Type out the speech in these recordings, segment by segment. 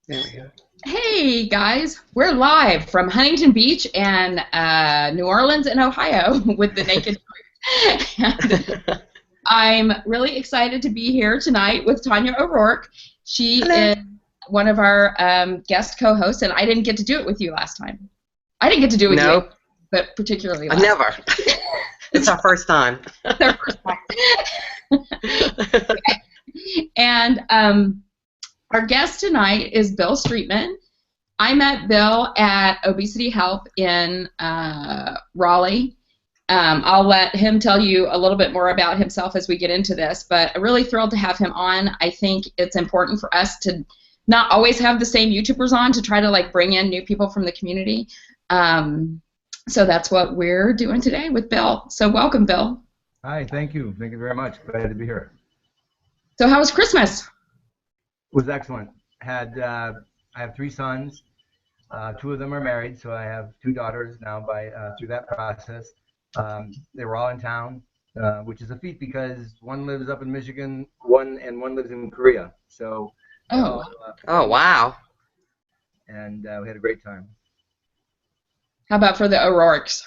There we go. Hey guys, we're live from Huntington Beach and New Orleans and Ohio with the Naked Truth. And I'm really excited to be here tonight with Tanya O'Rourke. She Hello. is one of our guest co-hosts, and I didn't get to do it with you last time. I didn't get to do it with you, but particularly last Never. It's our first time. It's our first time. And our guest tonight is Bill Streetman. I met Bill at Obesity Help in Raleigh. I'll let him tell you a little bit more about himself as we get into this, but I'm really thrilled to have him on. I think it's important for us to not always have the same YouTubers on, to try to like bring in new people from the community. So that's what we're doing today with Bill. So welcome, Bill. Hi, thank you. Thank you very much. Glad to be here. So how was Christmas? It was excellent. I have 3 sons. 2 of them are married, so I have 2 daughters now through that process. They were all in town, which is a feat because one lives up in Michigan, one lives in Korea. So. Oh. Oh, wow. And we had a great time. How about for the O'Rourkes?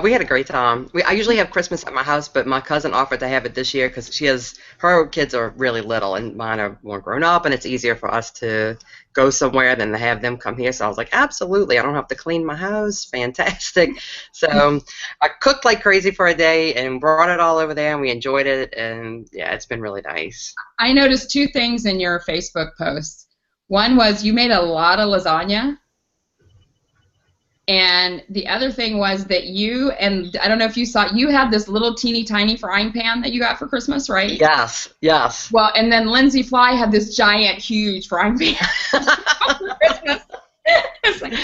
We had a great time. I usually have Christmas at my house, but my cousin offered to have it this year because her kids are really little and mine are more grown up, and it's easier for us to go somewhere than to have them come here. So I was like, absolutely, I don't have to clean my house. Fantastic. So I cooked like crazy for a day and brought it all over there, and we enjoyed it, and yeah, it's been really nice. I noticed 2 things in your Facebook posts. One was you made a lot of lasagna. And the other thing was that you, and I don't know if you saw, you had this little teeny tiny frying pan that you got for Christmas, right? Yes, yes. Well, and then Lindsay Fly had this giant, huge frying pan for Christmas. It's like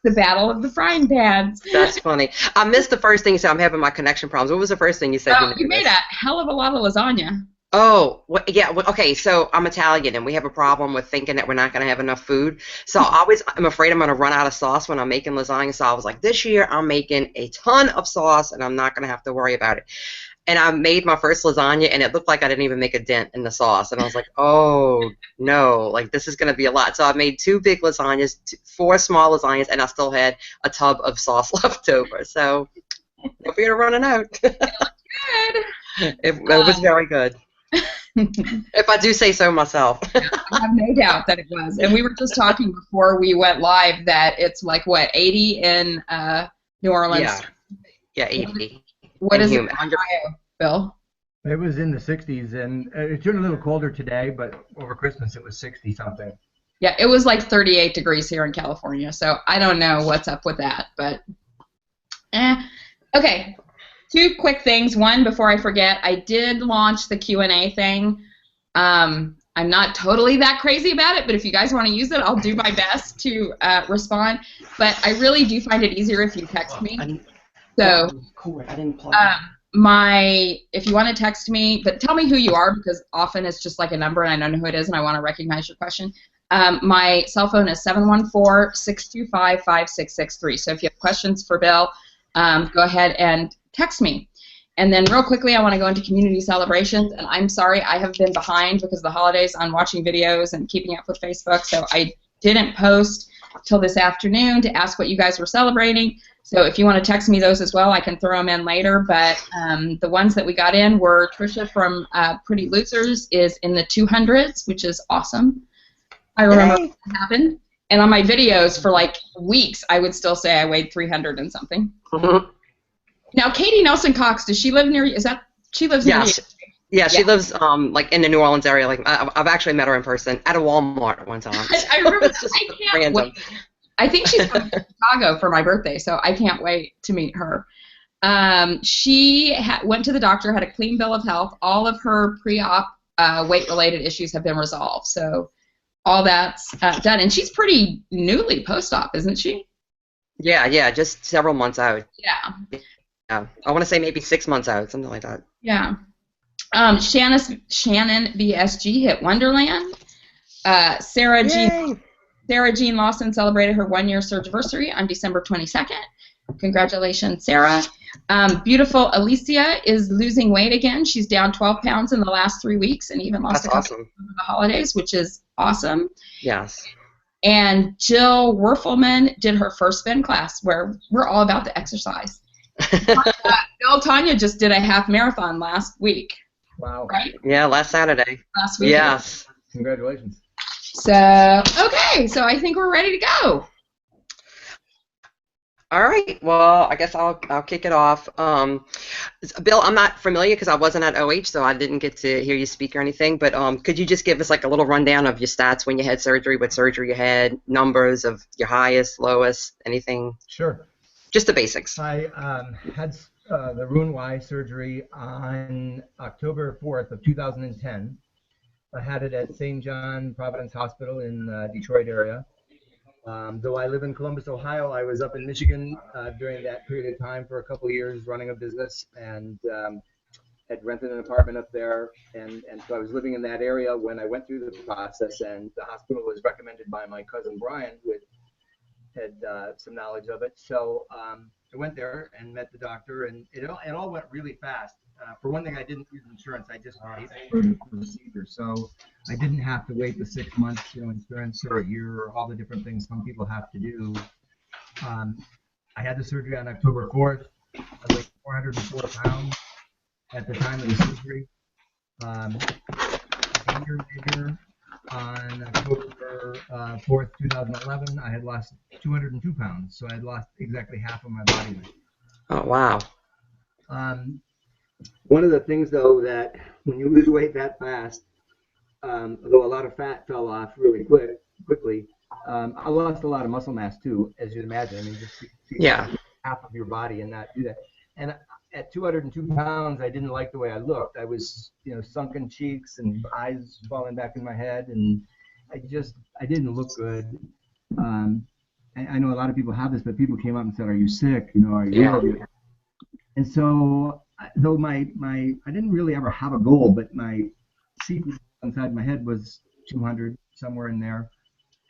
the battle of the frying pans. That's funny. I missed the first thing you said. I'm having my connection problems. What was the first thing you said? Oh, you made a hell of a lot of lasagna. Oh, yeah. Okay, so I'm Italian, and we have a problem with thinking that we're not going to have enough food. So I'm afraid I'm going to run out of sauce when I'm making lasagna. So I was like, this year I'm making a ton of sauce, and I'm not going to have to worry about it. And I made my first lasagna, and it looked like I didn't even make a dent in the sauce. And I was like, oh, no, like this is going to be a lot. So I made 2 big lasagnas, 4 small lasagnas, and I still had a tub of sauce left over. So no fear of running out. Good. It was very good. If I do say so myself. I have no doubt that it was. And we were just talking before we went live that it's like, what, 80 in New Orleans? Yeah, 80. What is it in Ohio, Bill? It was in the 60s, and it turned a little colder today, but over Christmas it was 60-something. Yeah, it was like 38 degrees here in California, so I don't know what's up with that, but okay. 2 quick things. One, before I forget, I did launch the Q&A thing. I'm not totally that crazy about it, but if you guys want to use it, I'll do my best to respond. But I really do find it easier if you text me. So, if you want to text me, but tell me who you are, because often it's just like a number and I don't know who it is and I want to recognize your question. My cell phone is 714-625-5663. So if you have questions for Bill, go ahead and text me. And then real quickly, I want to go into community celebrations, and I'm sorry I have been behind because of the holidays on watching videos and keeping up with Facebook, so I didn't post till this afternoon to ask what you guys were celebrating. So if you want to text me those as well, I can throw them in later, but the ones that we got in were Trisha from Pretty Losers is in the 200s, which is awesome. I remember what happened. And on my videos for like weeks, I would still say I weighed 300 and something. Mm-hmm. Now, Katie Nelson Cox, does she live near you? She lives near you? Yeah, she lives like in the New Orleans area. Like I've actually met her in person at a Walmart one time. I remember that. I can't wait. I think she's coming to Chicago for my birthday, so I can't wait to meet her. She went to the doctor, had a clean bill of health. All of her pre-op weight-related issues have been resolved, so all that's done. And she's pretty newly post-op, isn't she? Yeah, just several months out. Yeah. I want to say maybe 6 months out, something like that. Yeah. Shannon BSG hit Wonderland. Sarah Jean Lawson celebrated her 1-year surgiversary on December 22nd. Congratulations, Sarah. Beautiful Alicia is losing weight again. She's down 12 pounds in the last 3 weeks and even lost a couple over the holidays, which is awesome. Yes. And Jill Werfelman did her first spin class, where we're all about the exercise. Bill Tanya just did a half marathon last week. Wow. Right? Yeah, last Saturday. Last week. Yes. Congratulations. So, okay, so I think we're ready to go. All right. Well, I guess I'll kick it off. Bill, I'm not familiar because I wasn't at OH, so I didn't get to hear you speak or anything. But could you just give us like a little rundown of your stats when you had surgery, what surgery you had, numbers of your highest, lowest, anything? Sure. Just the basics. I had the Roux-en-Y surgery on October 4th of 2010. I had it at St. John Providence Hospital in Detroit area. Though I live in Columbus, Ohio, I was up in Michigan during that period of time for a couple of years running a business, and had rented an apartment up there, and so I was living in that area when I went through the process, and the hospital was recommended by my cousin Brian, who had some knowledge of it. So I went there and met the doctor, and it all went really fast. For one thing, I didn't use insurance. I just paid for the procedure. So I didn't have to wait the 6 months, insurance, or a year, or all the different things some people have to do. I had the surgery on October 4th. I weighed 404 pounds at the time of the surgery. A year later, on October 4th, 2011, I had lost 202 pounds. So I had lost exactly half of my body weight. Oh, wow. One of the things, though, that when you lose weight that fast, though a lot of fat fell off really quickly, I lost a lot of muscle mass too, as you'd imagine. I mean, just Yeah. half of your body and not do that. And at 202 pounds, I didn't like the way I looked. I was, sunken cheeks and eyes falling back in my head, and I didn't look good. I know a lot of people have this, but people came up and said, "Are you sick? Are you ill?" And so, though I didn't really ever have a goal, but my secret inside my head was 200, somewhere in there.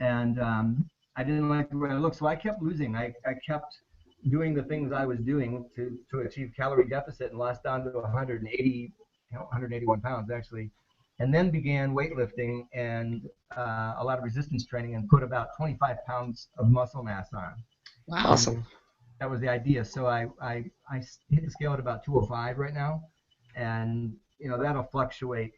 And I didn't like the way I looked, so I kept losing. I kept doing the things I was doing to achieve calorie deficit, and lost down to 181 pounds actually, and then began weightlifting and a lot of resistance training, and put about 25 pounds of muscle mass on. Wow. Awesome. That was the idea. So I hit the scale at about 205 right now, and that'll fluctuate.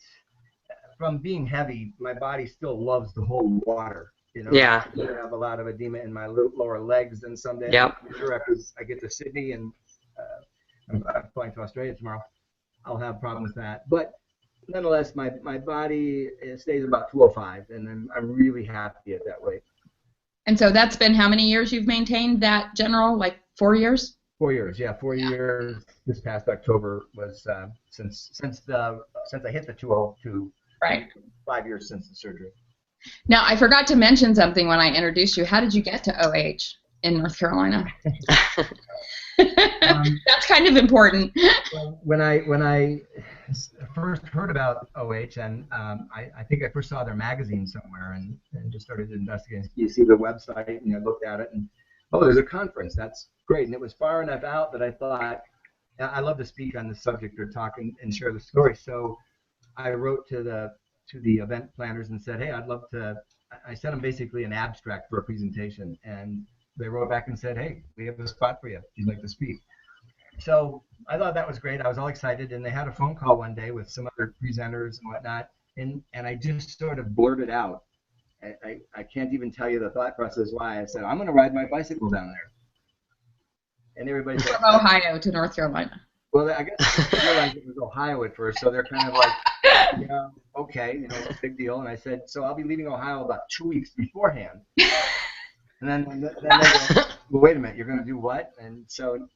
From being heavy, my body still loves to hold water. Yeah. I have a lot of edema in my lower legs, and someday, Yep. I'm sure after I get to Sydney and I'm flying to Australia tomorrow, I'll have problems with that. But nonetheless, my body stays about 205, and I'm really happy at that weight. And so that's been how many years you've maintained that general, like 4 years? 4 years, yeah, 4 years. This past October was since I hit the 202. Right. 5 years since the surgery. Now, I forgot to mention something when I introduced you. How did you get to OH in North Carolina? That's kind of important. Well, when I first heard about OH, and I think I first saw their magazine somewhere, and just started investigating. You see the website, and I looked at it, and there's a conference. That's great. And it was far enough out that I thought, I love to speak on this subject or talk and share the story. So I wrote to the event planners and said, hey, I'd love to. I sent them basically an abstract for a presentation, and they wrote back and said, hey, we have a spot for you if you'd like to speak. So I thought that was great. I was all excited, and they had a phone call one day with some other presenters and whatnot, and I just sort of blurted out. I can't even tell you the thought process why. I said, I'm going to ride my bicycle down there. And everybody said, from Ohio to North Carolina. Well, I guess they realized it was Ohio at first, so they're kind of like, yeah, okay, big deal. And I said, so I'll be leaving Ohio about 2 weeks beforehand. And then they go, well, wait a minute, you're going to do what? And so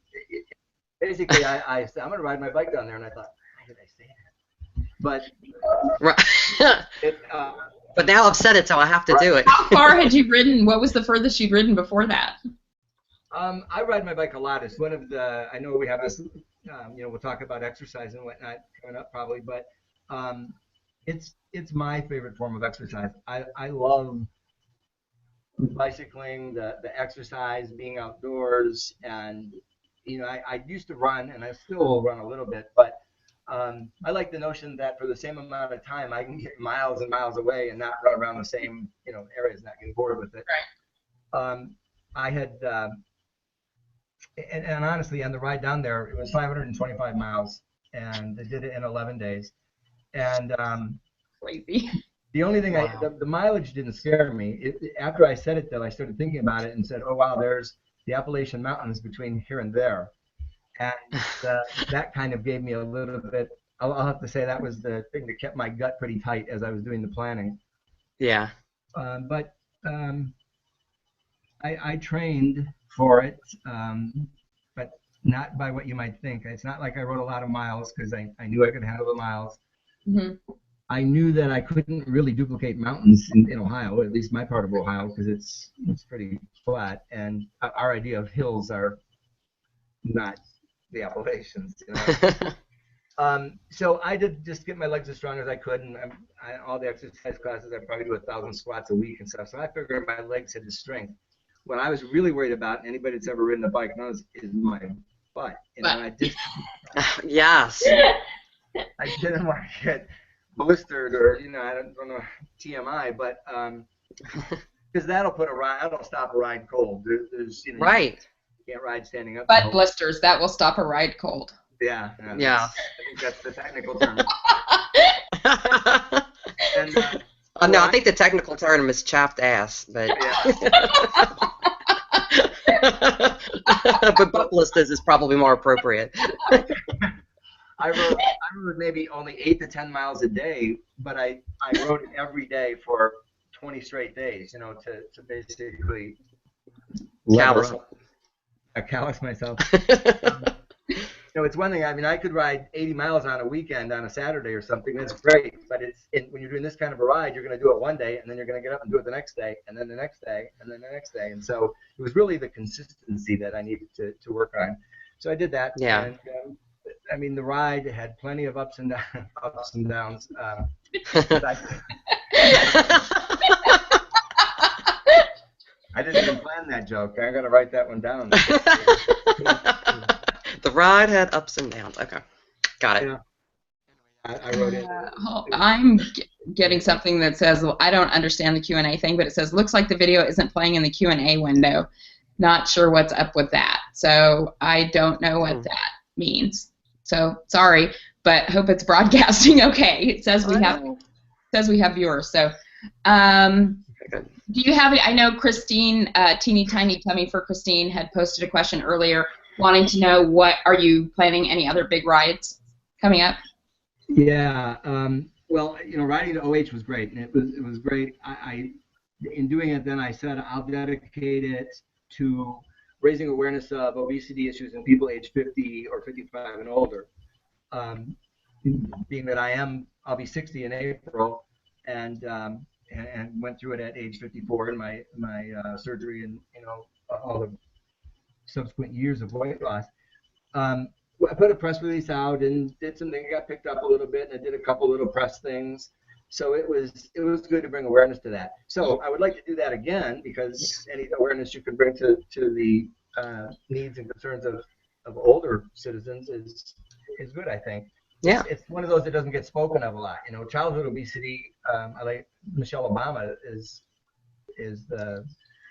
basically I said, I'm going to ride my bike down there. And I thought, why did I say that? But right. But now I've said it, so I have to do it. How far had you ridden? What was the furthest you'd ridden before that? I ride my bike a lot. It's one of the, I know we have this, we'll talk about exercise and whatnot coming up probably, but it's my favorite form of exercise. I love bicycling, the exercise, being outdoors, and I used to run, and I still will run a little bit, but I like the notion that for the same amount of time, I can get miles and miles away and not run around the same, areas, not getting bored with it. Right. I had, and honestly, on the ride down there, it was 525 miles, and I did it in 11 days. And Crazy. the only thing Wow. the mileage didn't scare me. After I said it, though, I started thinking about it and said, oh, wow, there's the Appalachian Mountains between here and there. And that kind of gave me a little bit, I'll have to say that was the thing that kept my gut pretty tight as I was doing the planning. Yeah. But I trained for it, but not by what you might think. It's not like I rode a lot of miles because I knew I could handle the miles. Mm-hmm. I knew that I couldn't really duplicate mountains in Ohio, at least my part of Ohio, because it's pretty flat, and our idea of hills are not the Appalachians. So I did just get my legs as strong as I could, and all the exercise classes, I probably do 1,000 squats a week and stuff. So I figured my legs had the strength. What I was really worried about, anybody that's ever ridden a bike knows, is my butt. I just Yes. I didn't want to get blistered or I don't know TMI, but because that'll stop a ride cold. There's Right. You can't ride standing up. Butt blisters, that will stop a ride cold. Yeah. Yeah. I think that's the technical term. And, No, I think the technical term is chapped ass, but but butt blisters is probably more appropriate. I rode maybe only 8 to 10 miles a day, but I rode every day for 20 straight days, to basically callous myself. It's one thing. I mean, I could ride 80 miles on a weekend on a Saturday or something. That's great. But when you're doing this kind of a ride, you're going to do it one day, and then you're going to get up and do it the next day, and then the next day, and then the next day. And so it was really the consistency that I needed to work on. So I did that. Yeah. And, I mean, the ride had plenty of ups and downs. I didn't even plan that joke. I got to write that one down. The ride had ups and downs. Okay, got it. Yeah. I wrote it. I'm getting something that says, I don't understand the Q&A thing, but it says, looks like the video isn't playing in the Q&A window. Not sure what's up with that. So I don't know what that means. So sorry, but hope it's broadcasting okay. It says we have viewers. So do you have I know Christine, Teeny Tiny Tummy for Christine, had posted a question earlier wanting to know, what are you planning any other big rides coming up? Yeah, well, riding the OH was great, and it was great. In doing it, then I said I'll dedicate it to raising awareness of obesity issues in people age 50 or 55 and older. Being that I'll be 60 in April, and went through it at age 54 in my surgery and all the subsequent years of weight loss. I put a press release out and did something. It got picked up a little bit, and I did a couple little press things. So it was good to bring awareness to that. So I would like to do that again, because any awareness you can bring to the needs and concerns of older citizens is good, I think. Yeah. It's one of those that doesn't get spoken of a lot. Childhood obesity, I like Michelle Obama is the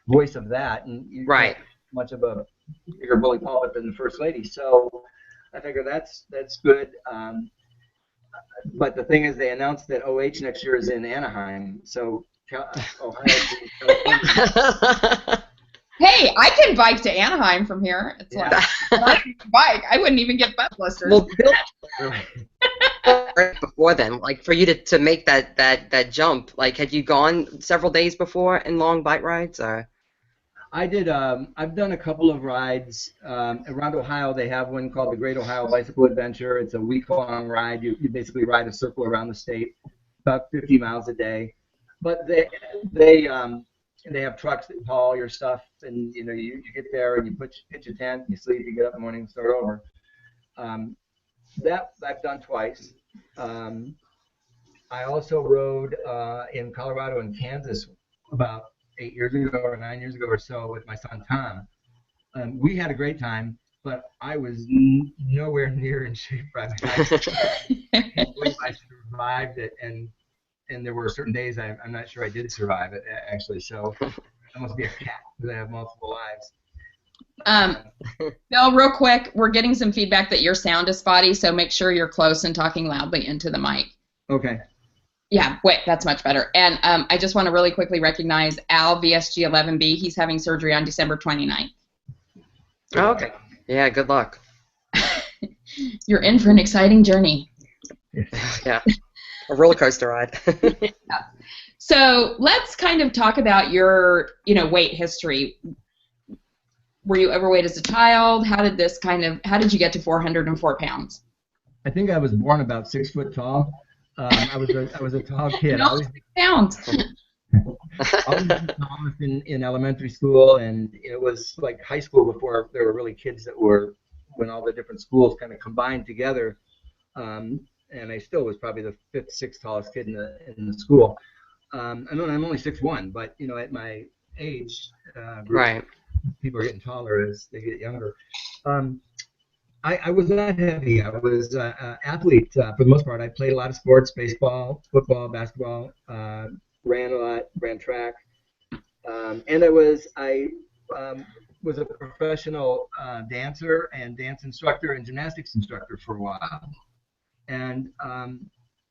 voice of that, and Right. Much of a bigger bully pulpit than the First Lady. So I figure that's good. But the thing is, they announced that OH next year is in Anaheim. So Ohio, California. Hey, I can bike to Anaheim from here. It's like, I can bike. I wouldn't even get butt blisters. Well, before then, like for you to make that jump, like had you gone several days before in long bike rides, or? I did. I've done a couple of rides around Ohio. They have one called the Great Ohio Bicycle Adventure. It's a week-long ride. You basically ride a circle around the state, about 50 miles a day. But they have trucks that haul your stuff, and you get there and you pitch a tent, you sleep, you get up in the morning and start over. That I've done twice. I also rode in Colorado and Kansas about 8 years ago or 9 years ago or so with my son Tom. We had a great time, but I was nowhere near in shape. I believe I survived it, and there were certain days I'm not sure I did survive it actually. So I must be a cat because I have multiple lives. Bill, real quick, we're getting some feedback that your sound is spotty, so make sure you're close and talking loudly into the mic. Okay. Yeah, wait, that's much better. And I just want to really quickly recognize Al, VSG11B. He's having surgery on December 29th. Oh, okay. Yeah, good luck. You're in for an exciting journey. Yeah, a roller coaster ride. Yeah. So let's kind of talk about your, weight history. Were you overweight as a child? How did you get to 404 pounds? I think I was born about 6 foot tall. I was a tall kid. No, 6 pounds. Always the tallest in elementary school, and it was like high school before there were really kids that were, when all the different schools kind of combined together. And I still was probably the 5th, 6th tallest kid in the school. I mean, I'm only 6'1", but at my age group, Right. people are getting taller as they get younger. I was not heavy. I was an athlete for the most part. I played a lot of sports: baseball, football, basketball. Ran a lot, ran track, and I was a professional dancer and dance instructor and gymnastics instructor for a while. And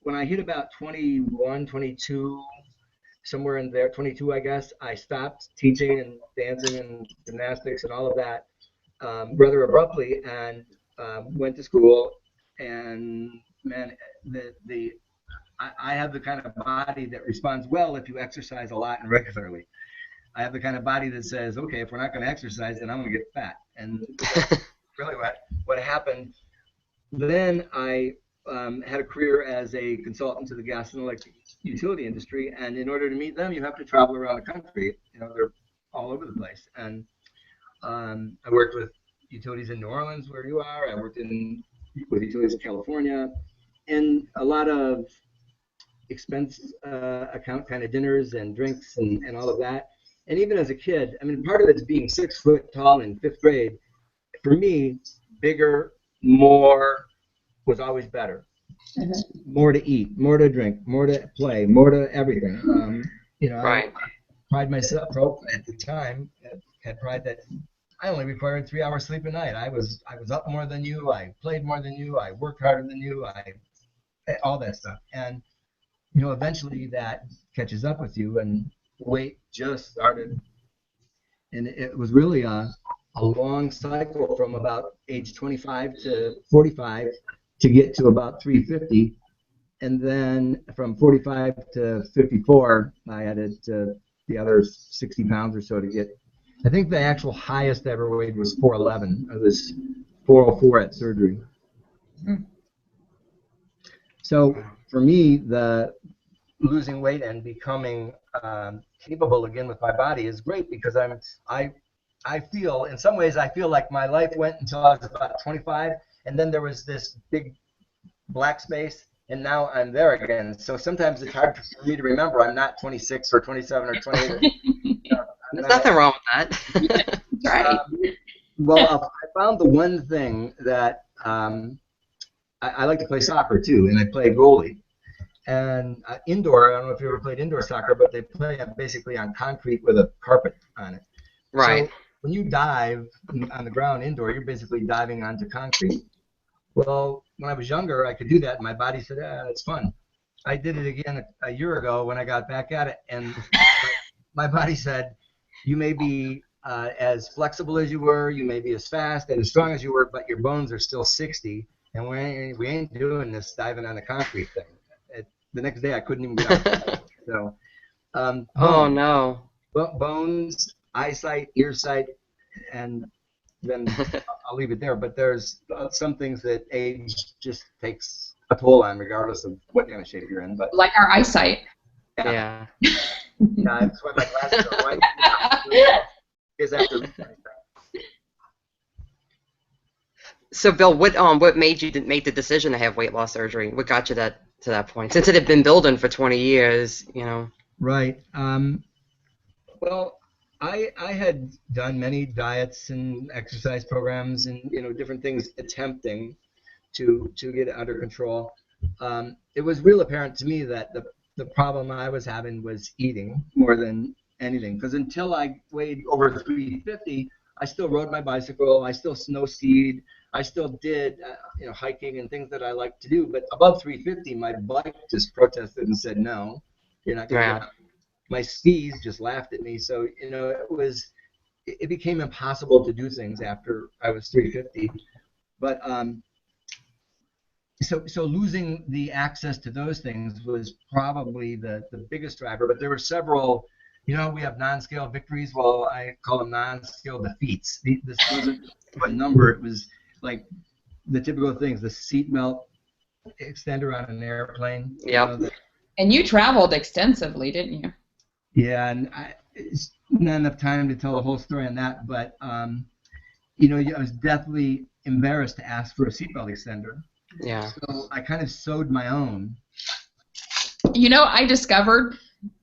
when I hit about 21, 22, somewhere in there, 22 I guess, I stopped teaching and dancing and gymnastics and all of that rather abruptly, and went to school. And man, I have the kind of body that responds well if you exercise a lot and regularly. I have the kind of body that says, okay, if we're not going to exercise, then I'm going to get fat. And really what happened. Then I had a career as a consultant to the gas and electric utility industry, and in order to meet them, you have to travel around the country. They're all over the place. And I worked with utilities in New Orleans, where you are. I worked with utilities in California, and a lot of expense account kind of dinners and drinks and all of that. And even as a kid, I mean, part of it's being 6 foot tall in 5th grade. For me, bigger, more was always better. More to eat, more to drink, more to play, more to everything. Right. I pride myself at the time, had pride that I only required 3 hours sleep a night. I was up more than you. I played more than you. I worked harder than you. All that stuff. And eventually that catches up with you, and weight just started. And it was really a long cycle from about age 25 to 45 to get to about 350. And then from 45 to 54, I added the other 60 pounds or so to get. I think the actual highest I ever weighed was 411. I was 404 at surgery. So for me, the losing weight and becoming capable again with my body is great, because I feel, in some ways, I feel like my life went until I was about 25, and then there was this big black space, and now I'm there again. So sometimes it's hard for me to remember I'm not 26 or 27 or 28. There's nothing wrong with that. That's right. Well, I found the one thing that I like to play soccer too, and I play goalie. And indoor, I don't know if you ever played indoor soccer, but they play basically on concrete with a carpet on it. Right. So when you dive on the ground indoor, you're basically diving onto concrete. Well, when I was younger, I could do that, and my body said, that's fun. I did it again a year ago when I got back at it, and my body said, you may be as flexible as you were, you may be as fast and as strong as you were, but your bones are still 60, and we ain't doing this diving on the concrete thing. The next day, I couldn't even get out. So, oh no. Bones, eyesight, earsight, and then I'll leave it there. But there's some things that age just takes a toll on, regardless of what kind of shape you're in. But Like our eyesight. Yeah. Yeah, that's why my glasses are white. Is after. So, Bill, what made you make the decision to have weight loss surgery? What got you to that point? Since it had been building for 20 years, Right. Well, I had done many diets and exercise programs and different things attempting to get it under control. It was real apparent to me that the problem I was having was eating more than anything. Because until I weighed over 350, I still rode my bicycle, I still snow skied, I still did hiking and things that I like to do. But above 350, my bike just protested and said, no, you're not going to Yeah. get on. My skis just laughed at me. So it became impossible to do things after I was 350. But so losing the access to those things was probably the biggest driver. But there were several. We have non-scale victories. Well, I call them non-scale defeats. This wasn't a number. It was like the typical things: the seat belt extender on an airplane. Yep. And you traveled extensively, didn't you? Yeah, and it's not enough time to tell the whole story on that. But I was definitely embarrassed to ask for a seatbelt extender. Yeah. So I kind of sewed my own. I discovered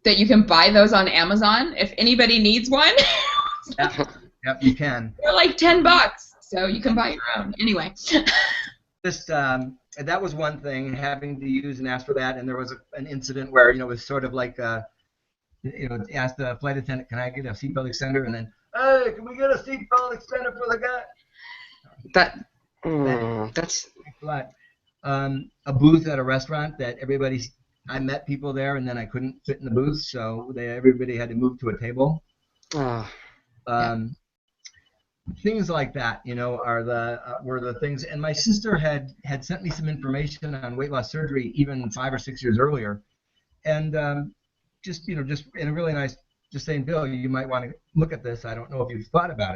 that you can buy those on Amazon if anybody needs one. Yep, you can. They're like $10, so you can buy your own. Anyway. Just that was one thing, having to use and ask for that. And there was an incident where it was sort of like asked the flight attendant, "Can I get a seatbelt extender?" And then, "Hey, can we get a seatbelt extender for the guy?" That's a booth at a restaurant that I met people there, and then I couldn't fit in the booth, so everybody had to move to a table. Things like that, were the things. And my sister had sent me some information on weight loss surgery even 5 or 6 years earlier, and just in a really nice, just saying, "Bill, you might want to look at this. I don't know if you've thought about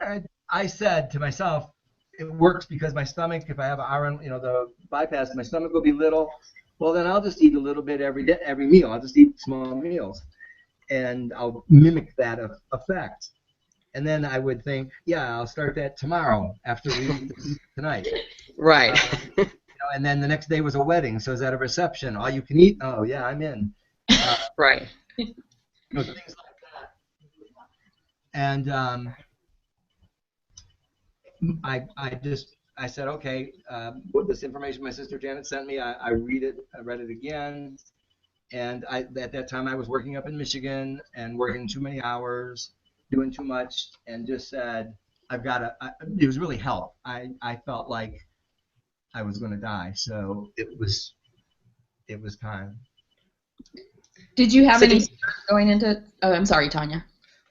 it." I said to myself, it works because my stomach, if I have the bypass, my stomach will be little. Well, then I'll just eat a little bit every day, every meal. I'll just eat small meals, and I'll mimic that effect. And then I would think, yeah, I'll start that tomorrow after we eat tonight. right. And then the next day was a wedding, so is that a reception? All you can eat? Oh yeah, I'm in. Right. Things like that. And I said, okay, this information my sister Janet sent me, I read it. I read it again, and at that time I was working up in Michigan and working too many hours, doing too much, and just said, it was really help. I felt like I was going to die, so it was time. Did you have any going into? Oh, I'm sorry, Tanya.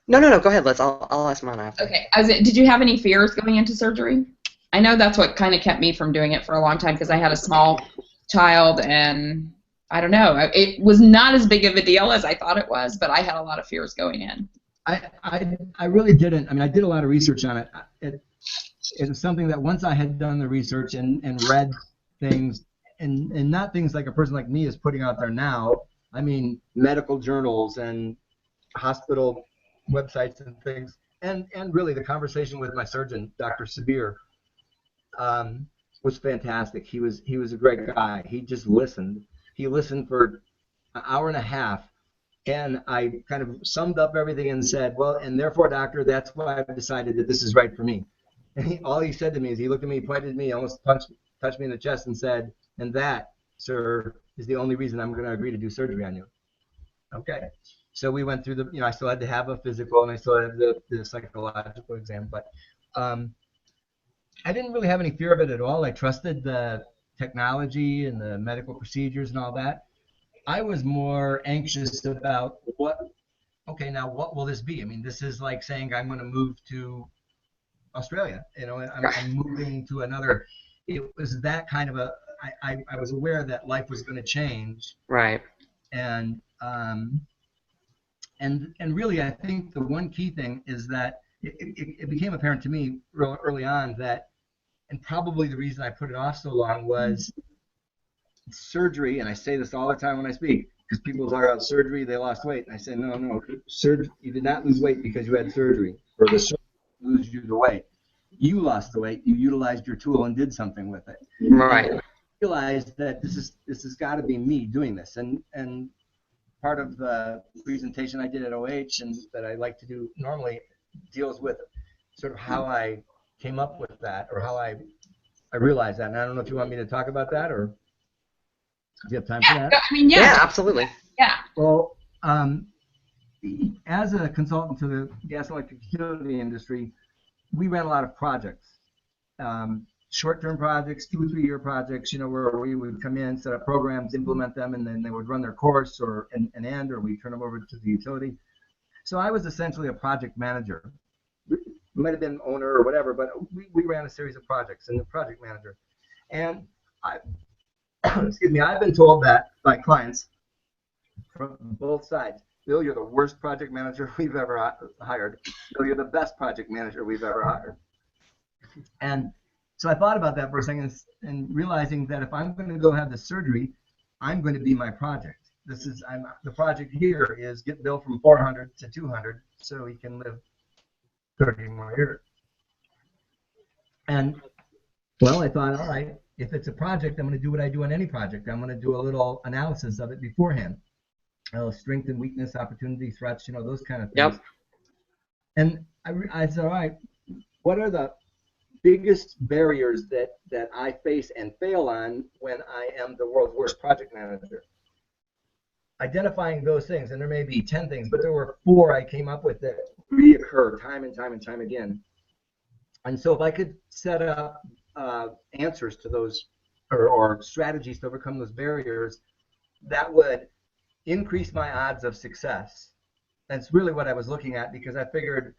No. Go ahead, Liz. I'll ask mine after. Okay. Did you have any fears going into surgery? I know that's what kind of kept me from doing it for a long time because I had a small child, and I don't know. It was not as big of a deal as I thought it was, but I had a lot of fears going in. I really didn't. I mean, I did a lot of research on it. It was something that once I had done the research and read things, and not things like a person like me is putting out there now. I mean, medical journals and hospital websites and things, and really the conversation with my surgeon, Dr. Sabir, was fantastic. He was a great guy. He just listened. He listened for an hour and a half, and I kind of summed up everything and said, well, and therefore, doctor, that's why I've decided that this is right for me. And all he said to me is, he looked at me, pointed at me, almost touched me in the chest and said, and that, sir, is the only reason I'm going to agree to do surgery on you. Okay. So we went through I still had to have a physical, and I still had the psychological exam, but I didn't really have any fear of it at all. I trusted the technology and the medical procedures and all that. I was more anxious about what will this be? I mean, this is like saying I'm going to move to Australia. I'm moving to another. It was that kind of I was aware that life was going to change. Right. And really, I think the one key thing is that it became apparent to me real early on that, and probably the reason I put it off so long was surgery. And I say this all the time when I speak, because people talk about surgery, they lost weight. And I say, no, surgery, you did not lose weight because you had surgery, or the surgery lose you the weight. You lost the weight. You utilized your tool and did something with it. Right. And I realized that this has got to be me doing this, and part of the presentation I did at OH and that I like to do normally deals with sort of how I came up with that, or how I realized that. And I don't know if you want me to talk about that, or if you have time for that. I mean, Yeah, absolutely. Yeah. Well, as a consultant to the gas and electric utility industry, we ran a lot of projects, short-term projects, 2 or 3 year projects, where we would come in, set up programs, implement them, and then they would run their course or we turn them over to the utility. So I was essentially a project manager. Might have been owner or whatever, but we ran a series of projects and the project manager. And excuse me, I've been told that by clients from both sides. Bill, you're the worst project manager we've ever hired. Bill, you're the best project manager we've ever hired. And so I thought about that for a second and realizing that if I'm going to go have the surgery, I'm going to be my project. The project here is get Bill from 400 to 200 so he can live 30 more years. And well, I thought, all right, if it's a project, I'm going to do what I do on any project. I'm going to do a little analysis of it beforehand. Strength and weakness, opportunity, threats, those kind of things. Yep. And I said, all right, what are the biggest barriers that I face and fail on when I am the world's worst project manager? Identifying those things, and there may be 10 things, but there were 4 I came up with that reoccur time and time and time again. And so if I could set up answers to those or strategies to overcome those barriers, that would increase my odds of success. That's really what I was looking at, because I figured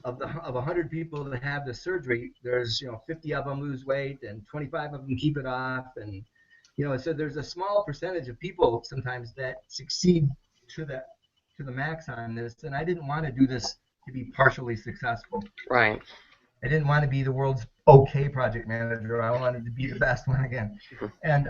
of 100 people that have the surgery, there's 50 of them lose weight and 25 of them keep it off, and so there's a small percentage of people sometimes that succeed to the max on this, and I didn't want to do this to be partially successful. Right. I didn't want to be the world's okay project manager. I wanted to be the best one again. And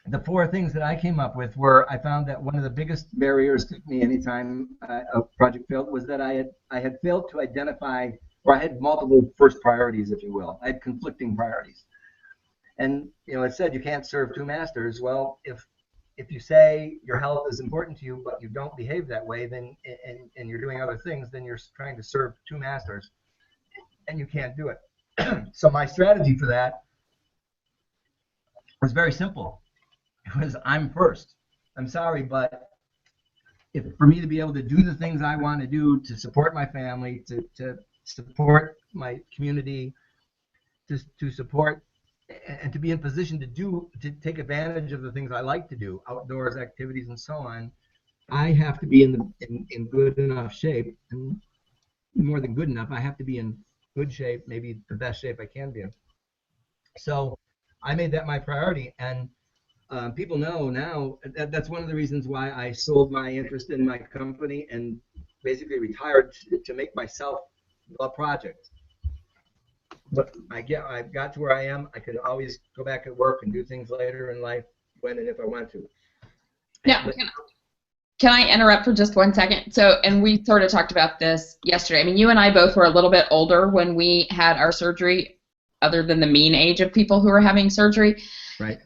the 4 things that I came up with were, I found that one of the biggest barriers to me anytime a project failed was that I had failed to identify, or I had multiple first priorities, if you will. I had conflicting priorities. And it said you can't serve 2 masters. Well, if you say your health is important to you, but you don't behave that way, then and you're doing other things, then you're trying to serve 2 masters, and you can't do it. So my strategy for that was very simple. It was, I'm first. I'm sorry, but for me to be able to do the things I want to do to support my family, to support my community, to support and to be in position to take advantage of the things I like to do, outdoors activities and so on, I have to be in good enough shape, and more than good enough, I have to be in good shape, maybe the best shape I can be in. So I made that my priority, and people know now that's one of the reasons why I sold my interest in my company and basically retired to make myself a project. But I got to where I am. I can always go back at work and do things later in life when and if I want to. Yeah. Can I interrupt for just 1 second? So, and we sort of talked about this yesterday. I mean, you and I both were a little bit older when we had our surgery, other than the mean age of people who were having surgery. Right.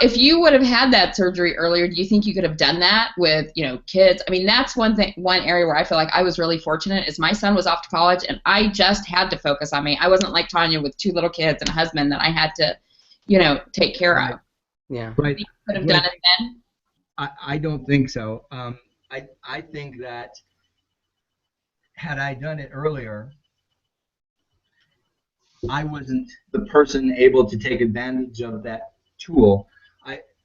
If you would have had that surgery earlier, do you think you could have done that with, kids? I mean, that's one area where I feel like I was really fortunate is my son was off to college, and I just had to focus on me. I wasn't like Tanya with 2 little kids and a husband that I had to, take care of. Yeah. Right. You could have done it then? I don't think so. I think that had I done it earlier, I wasn't the person able to take advantage of that tool.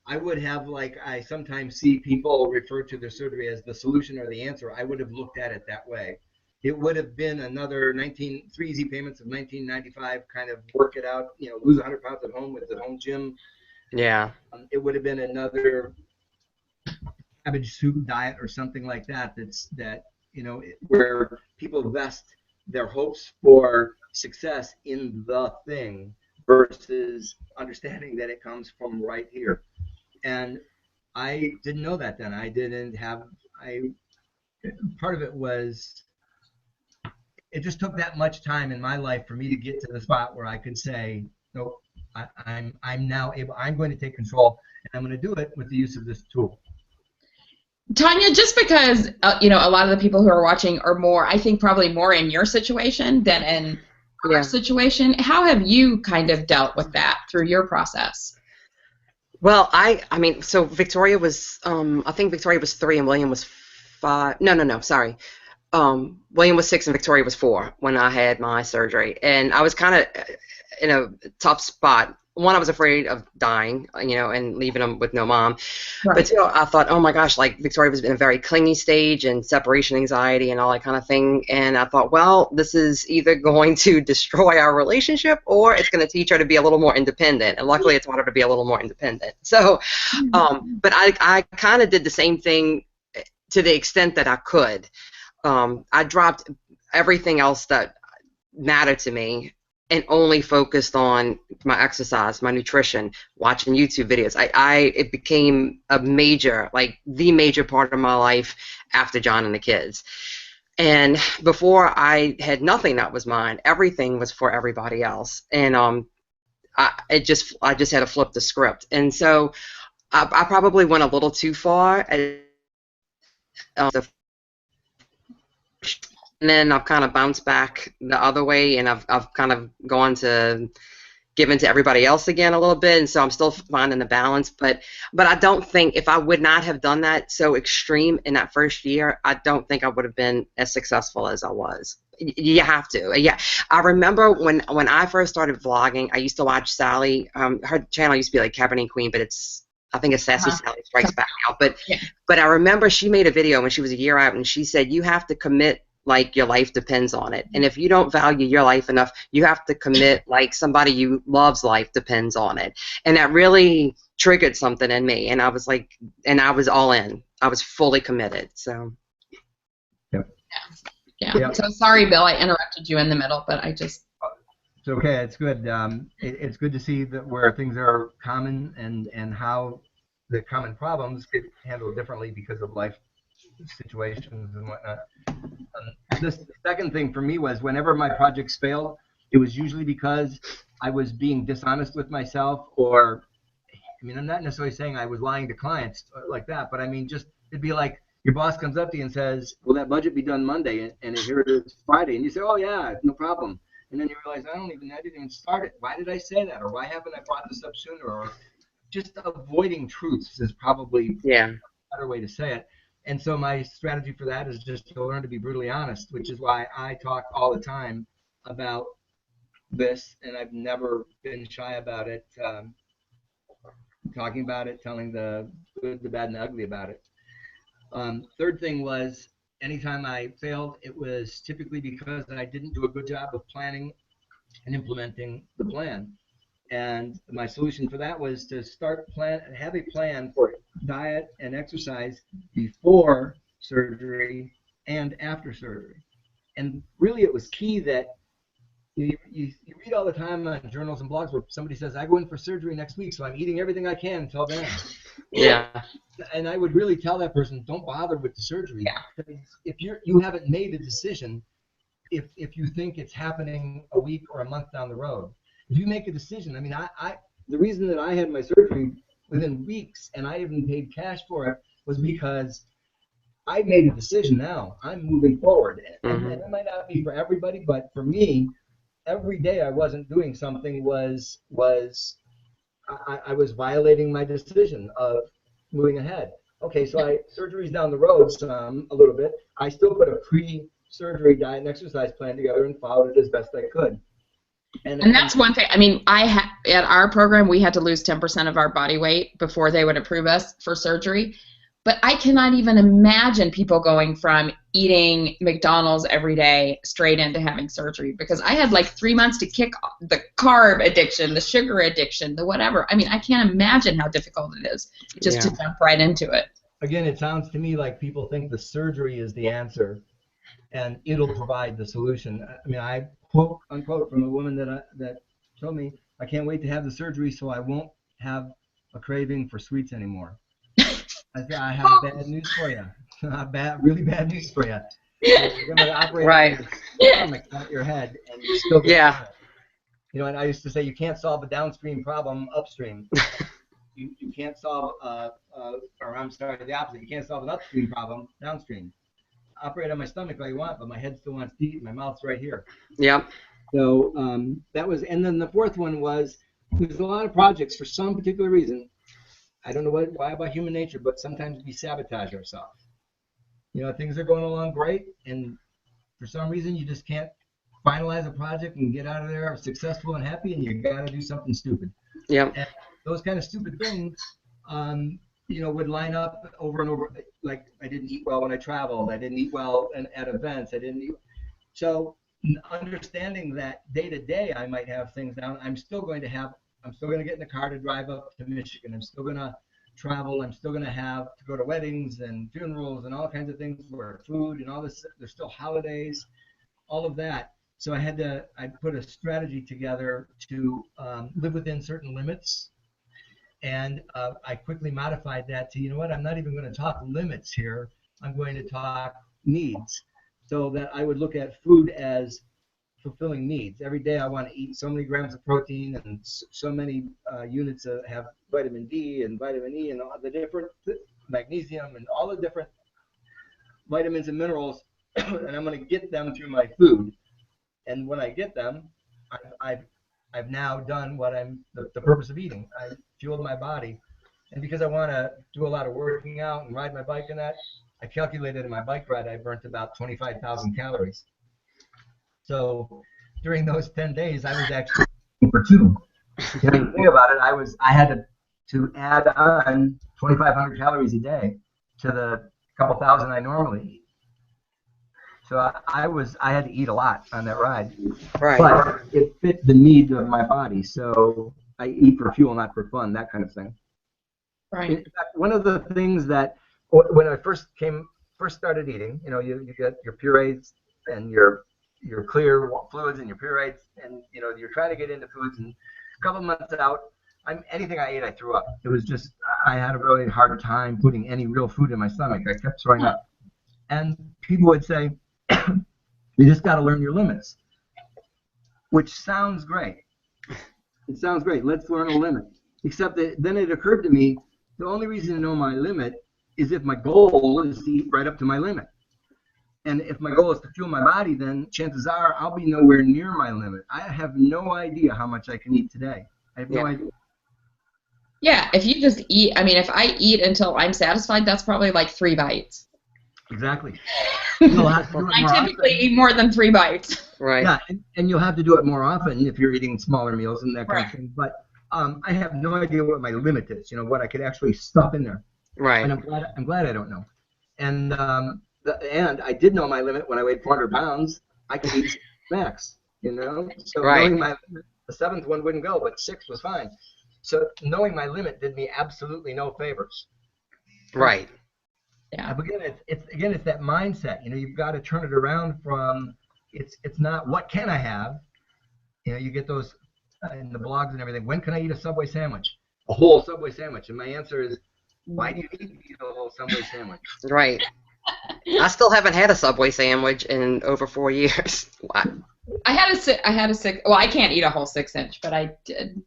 I would have, like I sometimes see people refer to the surgery as the solution or the answer. I would have looked at it that way. It would have been another 3 easy payments of $19.95, kind of work it out, lose 100 pounds at home with the home gym. Yeah. It would have been another cabbage soup diet or something like that. Where people vest their hopes for success in the thing versus understanding that it comes from right here. And I didn't know that then. Part of it was, it just took that much time in my life for me to get to the spot where I could say, no, I'm now able, I'm going to take control, and I'm going to do it with the use of this tool. Tanya, just because you know, a lot of the people who are watching are more, I think, probably more in your situation than in our Yeah. situation. How have you kind of dealt with that through your process? Well, I mean, so Victoria was, I think Victoria was 3 and William was 5. No, no, no, sorry. William was 6 and Victoria was 4 when I had my surgery, and I was kind of in a tough spot. One, I was afraid of dying, and leaving them with no mom. Right. But two, I thought, oh my gosh, like Victoria was in a very clingy stage and separation anxiety and all that kind of thing. And I thought, well, this is either going to destroy our relationship or it's going to teach her to be a little more independent. And luckily, it taught her to be a little more independent. So, but I kind of did the same thing to the extent that I could. I dropped everything else that mattered to me and only focused on my exercise, my nutrition, watching YouTube videos. It became a major, like the major part of my life after John and the kids. And before, I had nothing that was mine. Everything was for everybody else. And I just had to flip the script. And so I probably went a little too far. And then I've kind of bounced back the other way, and I've kind of gone to giving to everybody else again a little bit, and so I'm still finding the balance. But I don't think, if I would not have done that so extreme in that first year, I don't think I would have been as successful as I was. You have to. Yeah, I remember when I first started vlogging, I used to watch Sally. Her channel used to be like Cabernet Queen, but I think it's Sassy Sally Strikes Back now. But I remember she made a video when she was a year out, and she said, you have to commit like your life depends on it. And if you don't value your life enough, you have to commit like somebody you love's life depends on it. And that really triggered something in me. And I was like, and I was all in. I was fully committed. So. Yep. Yeah. So sorry, Bill, I interrupted you in the middle, but I just. It's okay. It's good. It's good to see that where things are common and how the common problems get handled differently because of life situations and whatnot. The second thing for me was whenever my projects failed, it was usually because I was being dishonest with myself, or, I mean, I'm not necessarily saying I was lying to clients like that, but I mean, just, it'd be like your boss comes up to you and says, will that budget be done Monday? And here it is Friday. And you say, oh yeah, no problem. And then you realize, I didn't even start it. Why did I say that? Or why haven't I brought this up sooner? Or just avoiding truths is probably a better way to say it. And so my strategy for that is just to learn to be brutally honest, which is why I talk all the time about this, and I've never been shy about it, talking about it, telling the good, the bad, and the ugly about it. Third thing was, anytime I failed, it was typically because I didn't do a good job of planning and implementing the plan. And my solution for that was to have a plan for diet and exercise before surgery and after surgery. And really, it was key that you read all the time on journals and blogs where somebody says, I go in for surgery next week, so I'm eating everything I can until then. Yeah. And I would really tell that person, don't bother with the surgery. Yeah. If you haven't made a decision, if you think it's happening a week or a month down the road. If you make a decision, I mean, the reason that I had my surgery within weeks and I even paid cash for it was because I made a decision now. I'm moving forward. And it might not be for everybody, but for me, every day I wasn't doing something I was violating my decision of moving ahead. Okay, so surgery's down the road a little bit. I still put a pre-surgery diet and exercise plan together and followed it as best I could. And that's one thing. I mean, at our program, we had to lose 10% of our body weight before they would approve us for surgery. But I cannot even imagine people going from eating McDonald's every day straight into having surgery, because I had like 3 months to kick the carb addiction, the sugar addiction, the whatever. I mean, I can't imagine how difficult it is just to jump right into it. Again, it sounds to me like people think the surgery is the answer and it'll provide the solution. I mean, I quote unquote from a woman that told me, I can't wait to have the surgery so I won't have a craving for sweets anymore. I said, I have bad news for you. Really bad news for you. You're going to operate on your stomach, not your head, and you still get it. You know, and I used to say you can't solve a downstream problem upstream. you can't solve, or I'm sorry, the opposite. You can't solve an upstream problem downstream. Operate on my stomach all you want, but my head still wants to eat. My mouth's right here. Yep. So that was, and then the fourth one was, there's a lot of projects for some particular reason. I don't know why about human nature, but sometimes we sabotage ourselves. You know, things are going along great, and for some reason you just can't finalize a project and get out of there successful and happy, and you got to do something stupid. Yep. And those kind of stupid things, you know, would line up over and over. Like, I didn't eat well when I traveled. I didn't eat well at events. I didn't eat. So understanding that day to day I might have things down, I'm still going to get in the car to drive up to Michigan. I'm still going to travel. I'm still going to have to go to weddings and funerals and all kinds of things where food and all this. There's still holidays, all of that. So I put a strategy together to live within certain limits. And I quickly modified that to, you know what, I'm not even going to talk limits here. I'm going to talk needs. So that I would look at food as fulfilling needs. Every day I want to eat so many grams of protein and so many units have vitamin D and vitamin E and all the different magnesium and all the different vitamins and minerals, and I'm going to get them through my food. And when I get them, I've now done what the purpose of eating. I fueled my body. And because I want to do a lot of working out and ride my bike and that, I calculated in my bike ride I burnt about 25,000 calories. So during those 10 days, I was actually for two. If you think about it, I had to add on 2,500 calories a day to the couple thousand I normally eat. So I had to eat a lot on that ride. Right. But it fit the needs of my body. So I eat for fuel, not for fun, that kind of thing. Right. In fact, one of the things that when I first started eating, you know, you get your purees and your clear fluids and your purees, and you know, you're trying to get into foods, and a couple months out, anything I ate, I threw up. It was just, I had a really hard time putting any real food in my stomach. I kept throwing up. And people would say, you just got to learn your limits, which sounds great. It sounds great. Let's learn a limit. Except that then it occurred to me, the only reason to know my limit is if my goal is to eat right up to my limit. And if my goal is to fuel my body, then chances are I'll be nowhere near my limit. I have no idea how much I can eat today. I have no idea. Yeah, if you just eat, I mean, if I eat until I'm satisfied, that's probably like 3 bites. Exactly. I typically eat more than 3 bites. Right. Yeah, and you'll have to do it more often if you're eating smaller meals and that kind of thing. But I have no idea what my limit is. You know, what I could actually stuff in there. Right. And I'm glad I don't know. And and I did know my limit when I weighed 400 pounds. I could eat max. You know, so knowing my limit, the 7th one wouldn't go, but 6 was fine. So knowing my limit did me absolutely no favors. Right. Yeah. It's that mindset. You know, you've got to turn it around from it's not what can I have. You know, you get those in the blogs and everything. When can I eat a Subway sandwich? A whole Subway sandwich. And my answer is, why do you need to eat a whole Subway sandwich? Right. I still haven't had a Subway sandwich in over 4 years. I had a 6. Well, I can't eat a whole 6-inch, but I did.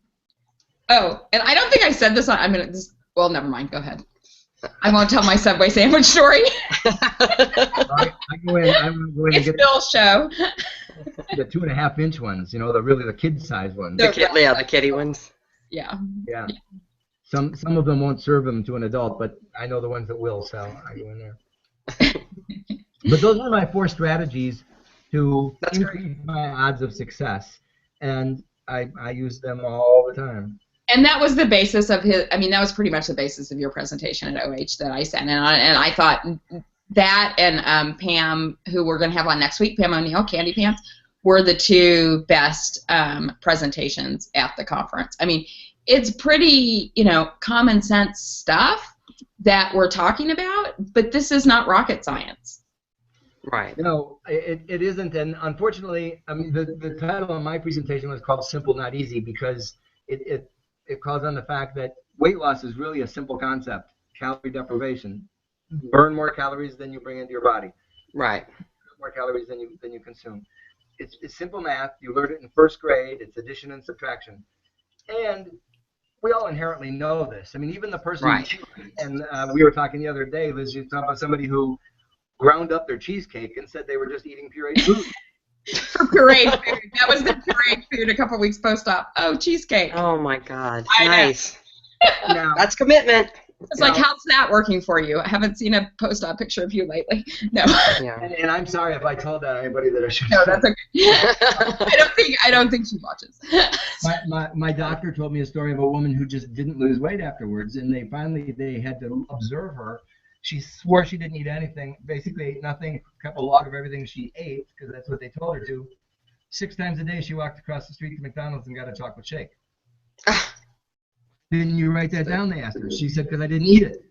Oh, and I don't think I said this on. I'm gonna. Well, never mind. Go ahead. I won't tell my Subway sandwich story. I go in it's and get Bill's show. the 2.5-inch ones. You know, the kid size ones. The kitty ones. Yeah. Yeah. Some of them won't serve them to an adult, but I know the ones that will, so I go in there. But those are my 4 strategies to increase my odds of success, and I use them all the time. And that was the basis of his. I mean, that was pretty much the basis of your presentation at OH that I sent, and I thought that and Pam, who we're going to have on next week, Pam O'Neill, Candy Pants, were the 2 best presentations at the conference. I mean, it's pretty, you know, common sense stuff that we're talking about, but this is not rocket science. Right. No, it isn't, and unfortunately, I mean, the title of my presentation was called "Simple, Not Easy" because it calls on the fact that weight loss is really a simple concept: calorie deprivation. Burn more calories than you bring into your body. Right. More calories than you consume. It's simple math. You learned it in 1st grade. It's addition and subtraction. And we all inherently know this. I mean, even the person, Right. and we were talking the other day, Liz, you talking about somebody who ground up their cheesecake and said they were just eating pureed food. For parade food. That was the parade food a couple weeks post-op. Oh, cheesecake. Oh my God. I know. Nice. Now, That's commitment. It's like, how's that working for you? I haven't seen a post-op picture of you lately. No. Yeah. and I'm sorry if I told that anybody that I should. No, that's okay. I don't think she watches. My doctor told me a story of a woman who just didn't lose weight afterwards, and they had to observe her. She swore she didn't eat anything, basically ate nothing, kept a log of everything she ate, because that's what they told her to. 6 times a day she walked across the street to McDonald's and got a chocolate shake. Didn't you write that down, they asked her. She said, because I didn't eat it.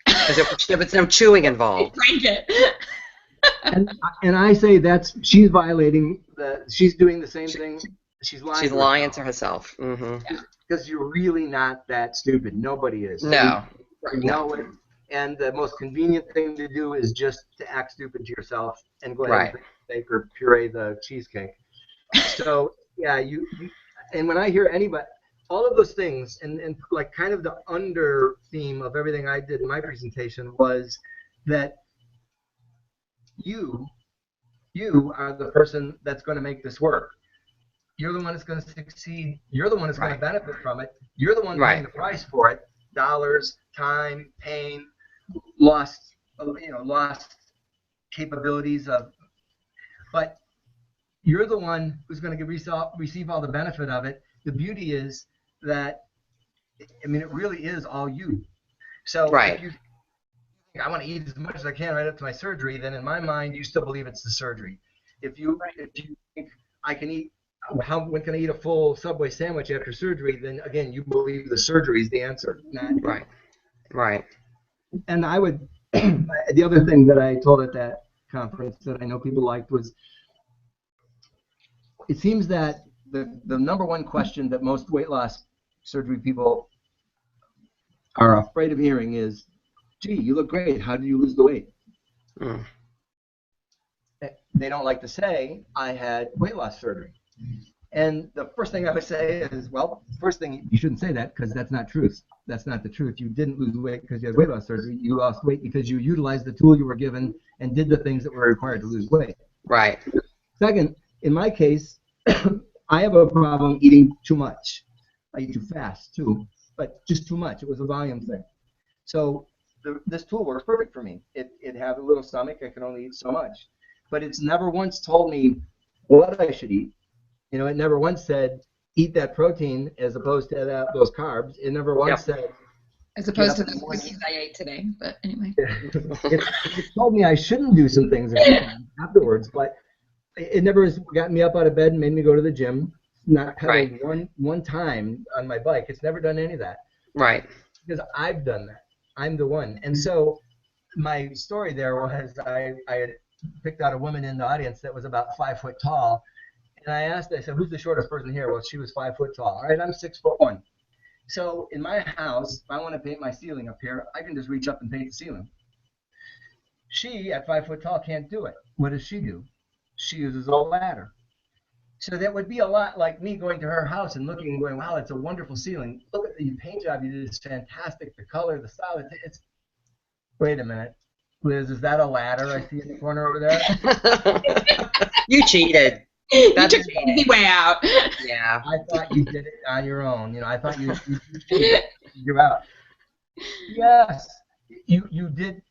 There's no chewing involved. Drink it. And I say she's violating, she's doing the same thing. She's lying. She's lying to herself. Mm-hmm. Yeah. Because you're really not that stupid. Nobody is. No. You know it. And the most convenient thing to do is just to act stupid to yourself and go ahead and bake or puree the cheesecake. So, yeah, you and when I hear anybody, all of those things, and like kind of the under theme of everything I did in my presentation was that you are the person that's going to make this work. You're the one that's going to succeed. You're the one that's going to benefit from it. You're the one paying the price for it. Dollars, time, pain, lost capabilities of. But you're the one who's going to receive all the benefit of it. The beauty is that, I mean, it really is all you. So if you think, I want to eat as much as I can right up to my surgery, then in my mind, you still believe it's the surgery. If you think I can eat, when can I eat a full Subway sandwich after surgery, then again, you believe the surgery is the answer. Right. And I would, the other thing that I told at that conference that I know people liked was, it seems that the number one question that most weight loss surgery people are afraid of hearing is, gee, you look great. How did you lose the weight? They don't like to say, I had weight loss surgery. And the first thing I would say is, well, first thing, you shouldn't say that because that's not truth. That's not the truth. You didn't lose weight because you had weight loss surgery. You lost weight because you utilized the tool you were given and did the things that were required to lose weight. Right. Second, in my case, I have a problem eating too much. I eat too fast, too, but just too much. It was a volume thing. So this tool works perfect for me. It has a little stomach. I can only eat so much. But it's never once told me what I should eat. You know, it never once said, eat that protein as opposed to those carbs. It never once said, as opposed to the cookies I ate today. But anyway. It told me I shouldn't do some things afterwards, but it never has gotten me up out of bed and made me go to the gym. Not pedaled one time on my bike. It's never done any of that. Right. Because I've done that. I'm the one. And so my story there was I had picked out a woman in the audience that was about 5 foot tall. And I asked her, I said, who's the shortest person here? Well, she was 5 foot tall. All right, I'm 6'1". So in my house, if I want to paint my ceiling up here, I can just reach up and paint the ceiling. She, at 5 foot tall, can't do it. What does she do? She uses a ladder. So that would be a lot like me going to her house and looking and going, wow, it's a wonderful ceiling. Look at the paint job you did. It's fantastic. The color, the style. It's. Wait a minute. Liz, is that a ladder I see in the corner over there? You cheated. You took the easy way out. Yeah. I thought you did it on your own. You know, I thought you cheated. You're out. Yes, you did.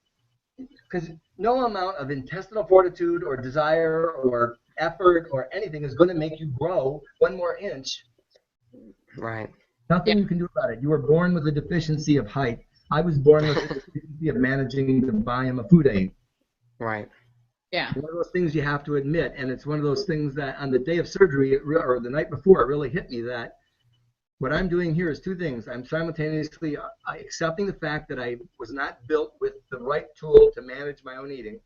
Because no amount of intestinal fortitude or desire or effort or anything is going to make you grow 1 more inch. Right. Nothing you can do about it. You were born with a deficiency of height. I was born with a deficiency of managing the volume of food I ate. Right. Yeah. One of those things you have to admit, and it's one of those things that on the day of surgery or the night before, it really hit me that what I'm doing here is 2 things. I'm simultaneously accepting the fact that I was not built with the right tool to manage my own eating.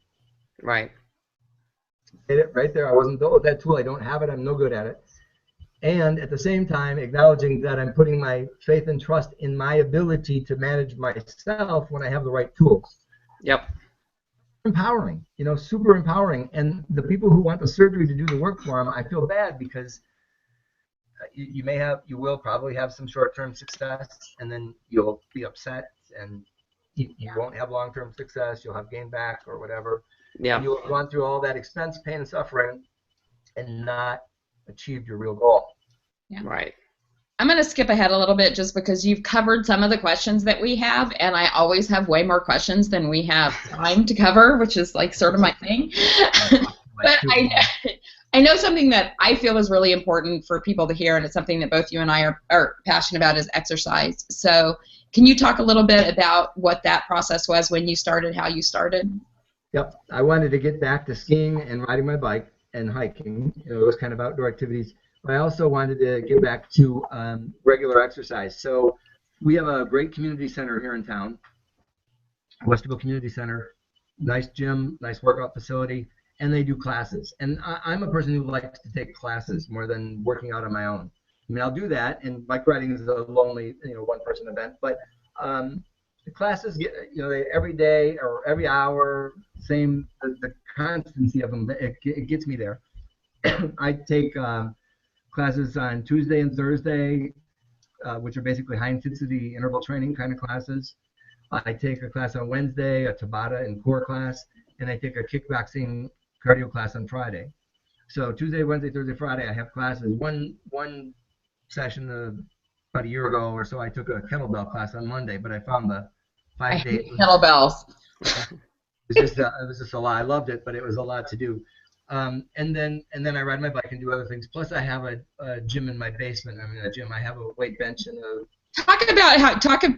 Right. Hit it right there. I wasn't built with that tool. I don't have it. I'm no good at it. And at the same time, acknowledging that I'm putting my faith and trust in my ability to manage myself when I have the right tools. Yep. Empowering, you know, super empowering. And the people who want the surgery to do the work for them, I feel bad because, you will probably have some short-term success, and then you'll be upset, and you won't have long-term success. You'll have gain back or whatever, and Yeah. you'll have gone through all that expense, pain, and suffering, and not achieved your real goal. Yeah. Right. I'm going to skip ahead a little bit just because you've covered some of the questions that we have, and I always have way more questions than we have time to cover, which is like sort of my thing. But I know something that I feel is really important for people to hear, and it's something that both you and I are passionate about, is exercise. So can you talk a little bit about what that process was when you started, how you started? Yep. I wanted to get back to skiing and riding my bike and hiking, those kind of outdoor activities. But I also wanted to get back to regular exercise. So we have a great community center here in town, Westerville Community Center, nice gym, nice workout facility, and they do classes. And I'm a person who likes to take classes more than working out on my own. I mean, I'll do that, and bike riding is a lonely, one-person event. But the classes get, they, every day or every hour, same, the constancy of them, it gets me there. I take classes on Tuesday and Thursday, which are basically high-intensity interval training kind of classes. I take a class on Wednesday, a Tabata and core class, and I take a kickboxing cardio class on Friday. So Tuesday, Wednesday, Thursday, Friday, I have classes. One session about a year ago or so, I took a kettlebell class on Monday, but I found the 5 days. Kettlebells. It was just a lot. I loved it, but it was a lot to do. And then I ride my bike and do other things. Plus, I have a gym in my basement. I'm in a gym. I have a weight bench and a.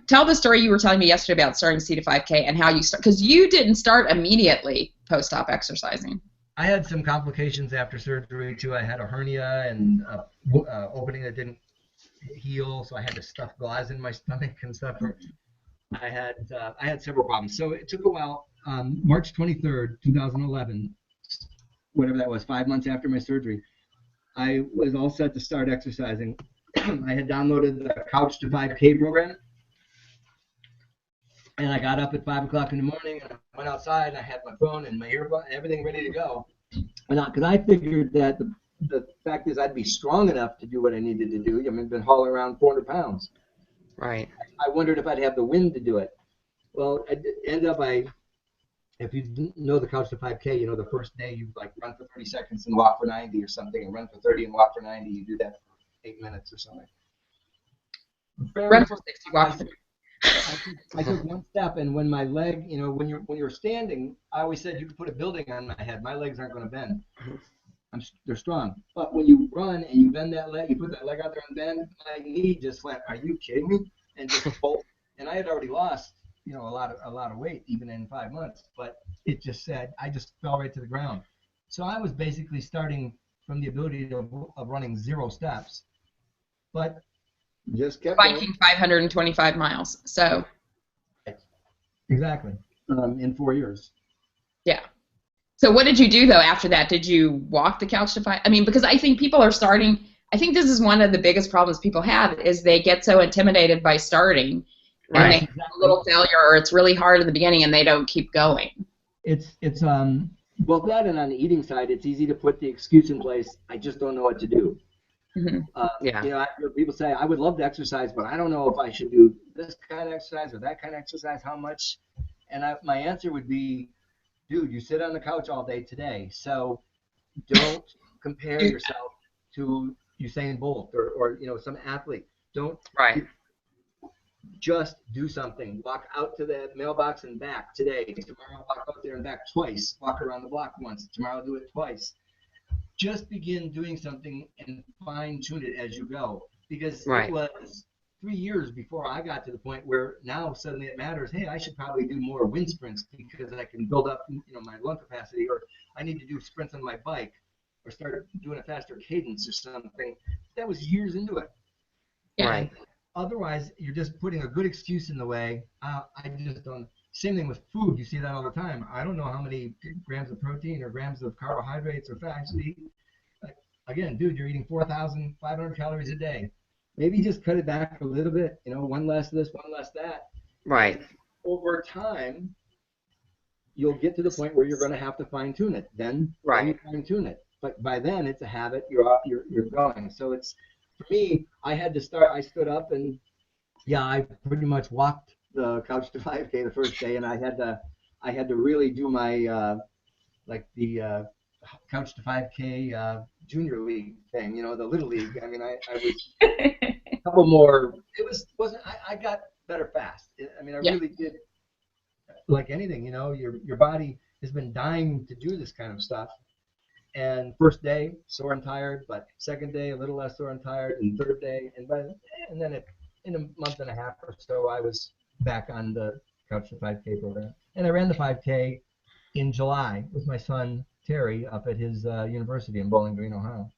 Tell the story you were telling me yesterday about starting C to 5K and how you start, because you didn't start immediately post-op exercising. I had some complications after surgery too. I had a hernia and opening that didn't heal, so I had to stuff gauze in my stomach and stuff. I had several problems, so it took a while. March 23rd, 2011, whatever that was, 5 months after my surgery, I was all set to start exercising. I had downloaded the Couch to 5K program, and I got up at 5 o'clock in the morning, and I went outside, and I had my phone and my earbud and everything ready to go. Because I figured that the fact is I'd be strong enough to do what I needed to do. I mean, I've been hauling around 400 pounds. Right. I wondered if I'd have the wind to do it. Well, if you know the Couch to 5K, the first day you like run for 30 seconds and walk for 90 or something, and run for 30 and walk for 90. You do that for 8 minutes or something. Run for 60, walk for 30. I took one step, and when my leg, when you're standing, I always said you could put a building on my head. My legs aren't going to bend. They're strong. But when you run and you bend that leg, you put that leg out there and bend, my knee just went, "Are you kidding me?" And just bolt. And I had already lost, a lot of weight even in 5 months. But it just said, I just fell right to the ground. So I was basically starting from the ability of running 0 steps, but just kept biking going. 525 miles. So exactly in 4 years. Yeah. So what did you do though after that? Did you walk the Couch to 5? I mean, because I think people are starting. I think this is one of the biggest problems people have is they get so intimidated by starting, and they have a little failure, or it's really hard in the beginning, and they don't keep going. It's well, that and on the eating side, it's easy to put the excuse in place. I just don't know what to do. Mm-hmm. I hear people say, I would love to exercise, but I don't know if I should do this kind of exercise or that kind of exercise, how much. And my answer would be, dude, you sit on the couch all day today, so don't compare yourself to Usain Bolt or some athlete. Don't. Right. Just do something. Walk out to the mailbox and back today. Tomorrow, walk out there and back twice. Walk around the block once. Tomorrow, do it twice. Just begin doing something and fine-tune it as you go. Because it was 3 years before I got to the point where now suddenly it matters. Hey, I should probably do more wind sprints because I can build up, my lung capacity, or I need to do sprints on my bike, or start doing a faster cadence or something. That was years into it. Right. Otherwise, you're just putting a good excuse in the way. I just don't. Same thing with food. You see that all the time. I don't know how many grams of protein or grams of carbohydrates or fats you eat. Again, dude, you're eating 4,500 calories a day. Maybe just cut it back a little bit. One less this, one less that. Right. Over time, you'll get to the point where you're going to have to fine tune it. Then you fine tune it. But by then, it's a habit. You're going. So it's for me, I had to start. I stood up and yeah, I pretty much walked the couch to 5K the first day, and I had to really do my like the couch to 5K junior league thing, you know, the little league. I mean, I was a couple more. Wasn't I got better fast. I mean, I Yeah. really did. Like anything, you know, your body has been dying to do this kind of stuff. And first day, sore and tired, but second day, a little less sore and tired, and third day, and then in a month and a half or so, I was back on the Couch to 5K program. And I ran the 5K in July with my son Terry up at his university in Bowling Green, Ohio.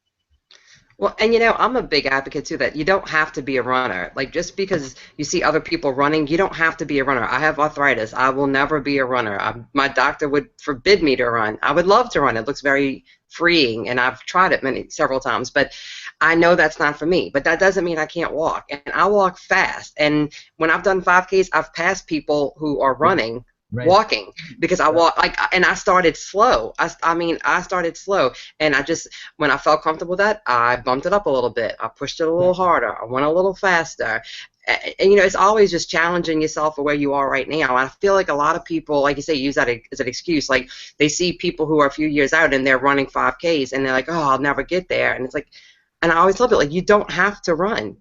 Well, and you know, I'm a big advocate too that you don't have to be a runner. Like just because you see other people running, you don't have to be a runner. I have arthritis. I will never be a runner. My doctor would forbid me to run. I would love to run. It looks very freeing, and I've tried it several times, but I know that's not for me. But that doesn't mean I can't walk, and I walk fast. And when I've done 5Ks, I've passed people who are running. Right. Walking because I walk and I started slow. I started slow, and I just when I felt comfortable with that, I bumped it up a little bit. I pushed it a little harder. I went a little faster, and you know it's always just challenging yourself for where you are right now. And I feel like a lot of people, like you say, use that as an excuse. Like they see people who are a few years out and they're running 5Ks, and they're like, oh, I'll never get there. And it's like, and I always love it. Like you don't have to run.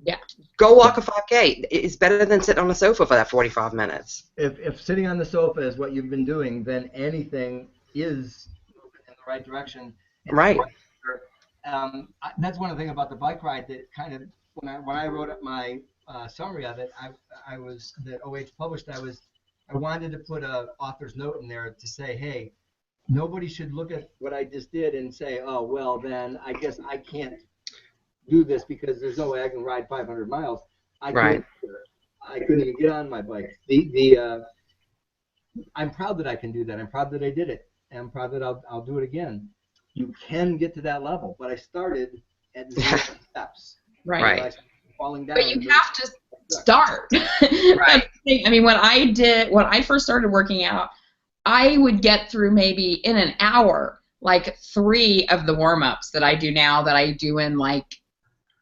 Yeah. Go walk a 5K. It's better than sitting on the sofa for that 45 minutes. If sitting on the sofa is what you've been doing, then anything is moving in the right direction. Right. That's one of the things about the bike ride that kind of when I wrote up my summary of it, I was that OH published. I wanted to put a author's note in there to say, hey, nobody should look at what I just did and say, oh well, then I guess I can't do this because there's no way I can ride 500 miles. I couldn't even get on my bike. I'm proud that I can do that. I'm proud that I did it. And I'm proud that I'll do it again. You can get to that level, but I started at 0 steps. Right. I falling down. But you have to start. Right. I mean, when I first started working out, I would get through maybe in an hour, like 3 of the warm-ups that I do now that I do in like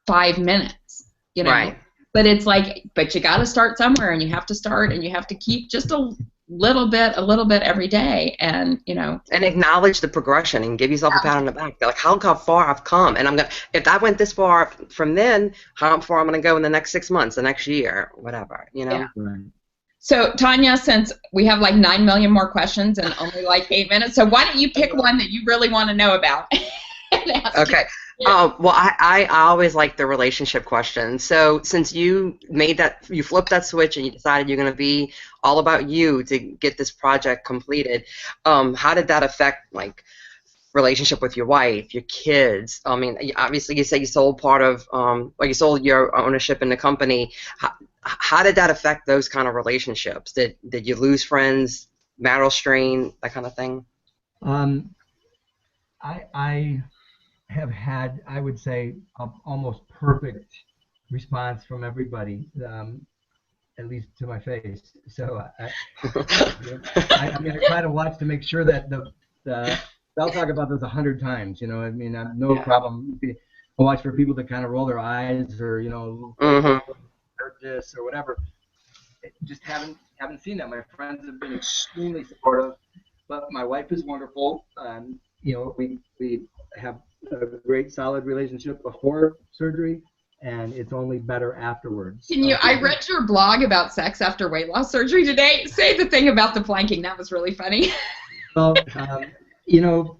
5 minutes, you know. Right. But it's like, but you got to start somewhere, and you have to start, and you have to keep just a little bit every day, and you know. And acknowledge the progression and give yourself a pat on the back. Like, how far I've come, and if I went this far from then, how far I'm gonna go in the next 6 months, the next year, whatever, you know. Yeah. Right. So Tanya, since we have like 9 million more questions and only like 8 minutes, so why don't you pick one that you really want to know about? Okay. Well, I always like the relationship question. So since you flipped that switch and you decided you're going to be all about you to get this project completed, how did that affect like relationship with your wife, your kids? I mean, obviously you say you sold part of, or you sold your ownership in the company. How did that affect those kind of relationships? Did you lose friends, marital strain, that kind of thing? I have had, I would say, almost perfect response from everybody, at least to my face. So I mean, I try to watch to make sure that I'll talk about this 100 times. You know, I mean, I have no problem. I watch for people to kind of roll their eyes or heard this or whatever. Just haven't seen that. My friends have been extremely supportive, but my wife is wonderful. You know, we have a great solid relationship before surgery, and it's only better afterwards. I read your blog about sex after weight loss surgery today. Say the thing about the planking. That was really funny. Well, you know,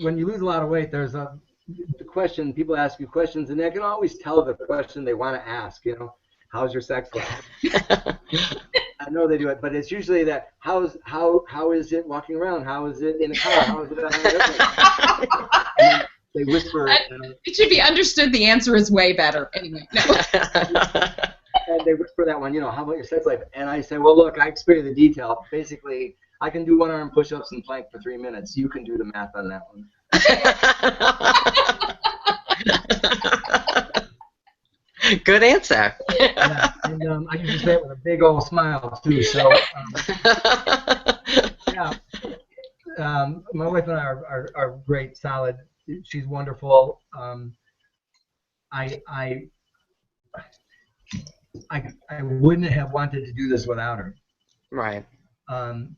when you lose a lot of weight, there's the question. People ask you questions, and they can always tell the question they want to ask. You know, how's your sex life? I know they do it, but it's usually that how is it walking around? How is it in a car? How is it on the airplane? They whisper. It should be understood the answer is way better. Anyway, no. And they whisper that one, you know, how about your sex life? And I say, well, look, I explained the detail. Basically, I can do 1-arm push-ups and plank for 3 minutes. You can do the math on that one. Good answer. Yeah, and I usually say it with a big old smile too. So yeah, my wife and I are great, solid. She's wonderful. I, I, I wouldn't have wanted to do this without her. Right. Um,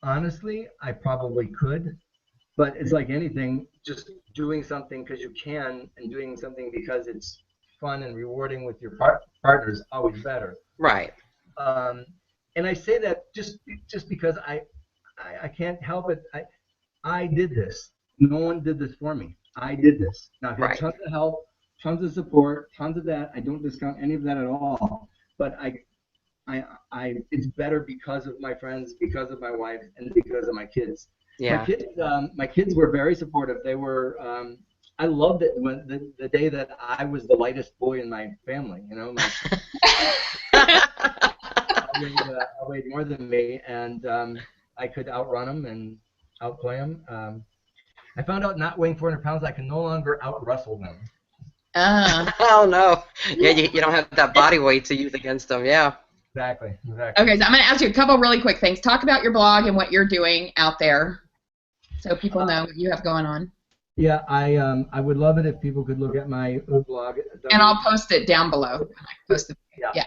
honestly, I probably could, but it's like anything, just doing something because you can and doing something because it's fun and rewarding with your partner is always better. Right. Um, and I say that just because I can't help it. I did this. No one did this for me. I did this. Now I've had Right. tons of help, tons of support, tons of that. I don't discount any of that at all. But it's better because of my friends, because of my wife, and because of my kids. Yeah. My kids were very supportive. They were. I loved it when the day that I was the lightest boy in my family. You know, weighed more than me, and I could outrun them and outplay them. I found out not weighing 400 pounds, I can no longer out wrestle them. Oh no. Yeah, you don't have that body weight to use against them. Yeah. Exactly. Okay, so I'm going to ask you a couple really quick things. Talk about your blog and what you're doing out there, so people know what you have going on. Yeah, I would love it if people could look at my blog. And I'll post it down below. Post it. Yeah.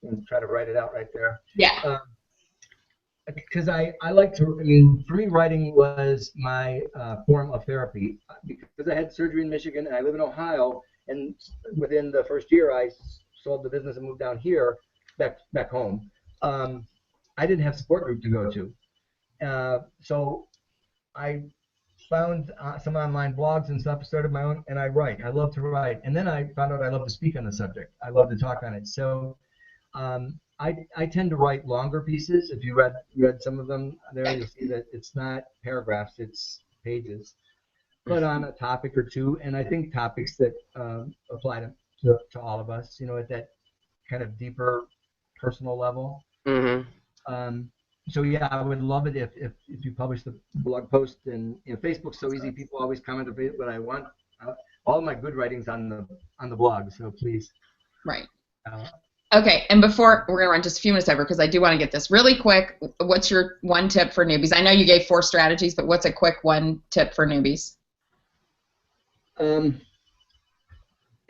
And try to write it out right there. Yeah. Because I like to, I mean, for me, writing was my form of therapy. Because I had surgery in Michigan and I live in Ohio, and within the first year I sold the business and moved down here, back home. I didn't have support group to go to. So I found some online blogs and stuff, started my own, and I write. I love to write. And then I found out I love to speak on the subject. I love to talk on it. So I tend to write longer pieces. If you read some of them there, you'll see that it's not paragraphs, it's pages, but on a topic or two. And I think topics that apply to all of us, you know, at that kind of deeper personal level. Mm-hmm. So yeah, I would love it if you publish the blog post, and you know, Facebook's so easy. People always comment on what I want. All of my good writing's on the blog, so please. Right. Okay, and before we're gonna run just a few minutes over because I do want to get this really quick. What's your one tip for newbies? I know you gave 4 strategies, but what's a quick one tip for newbies?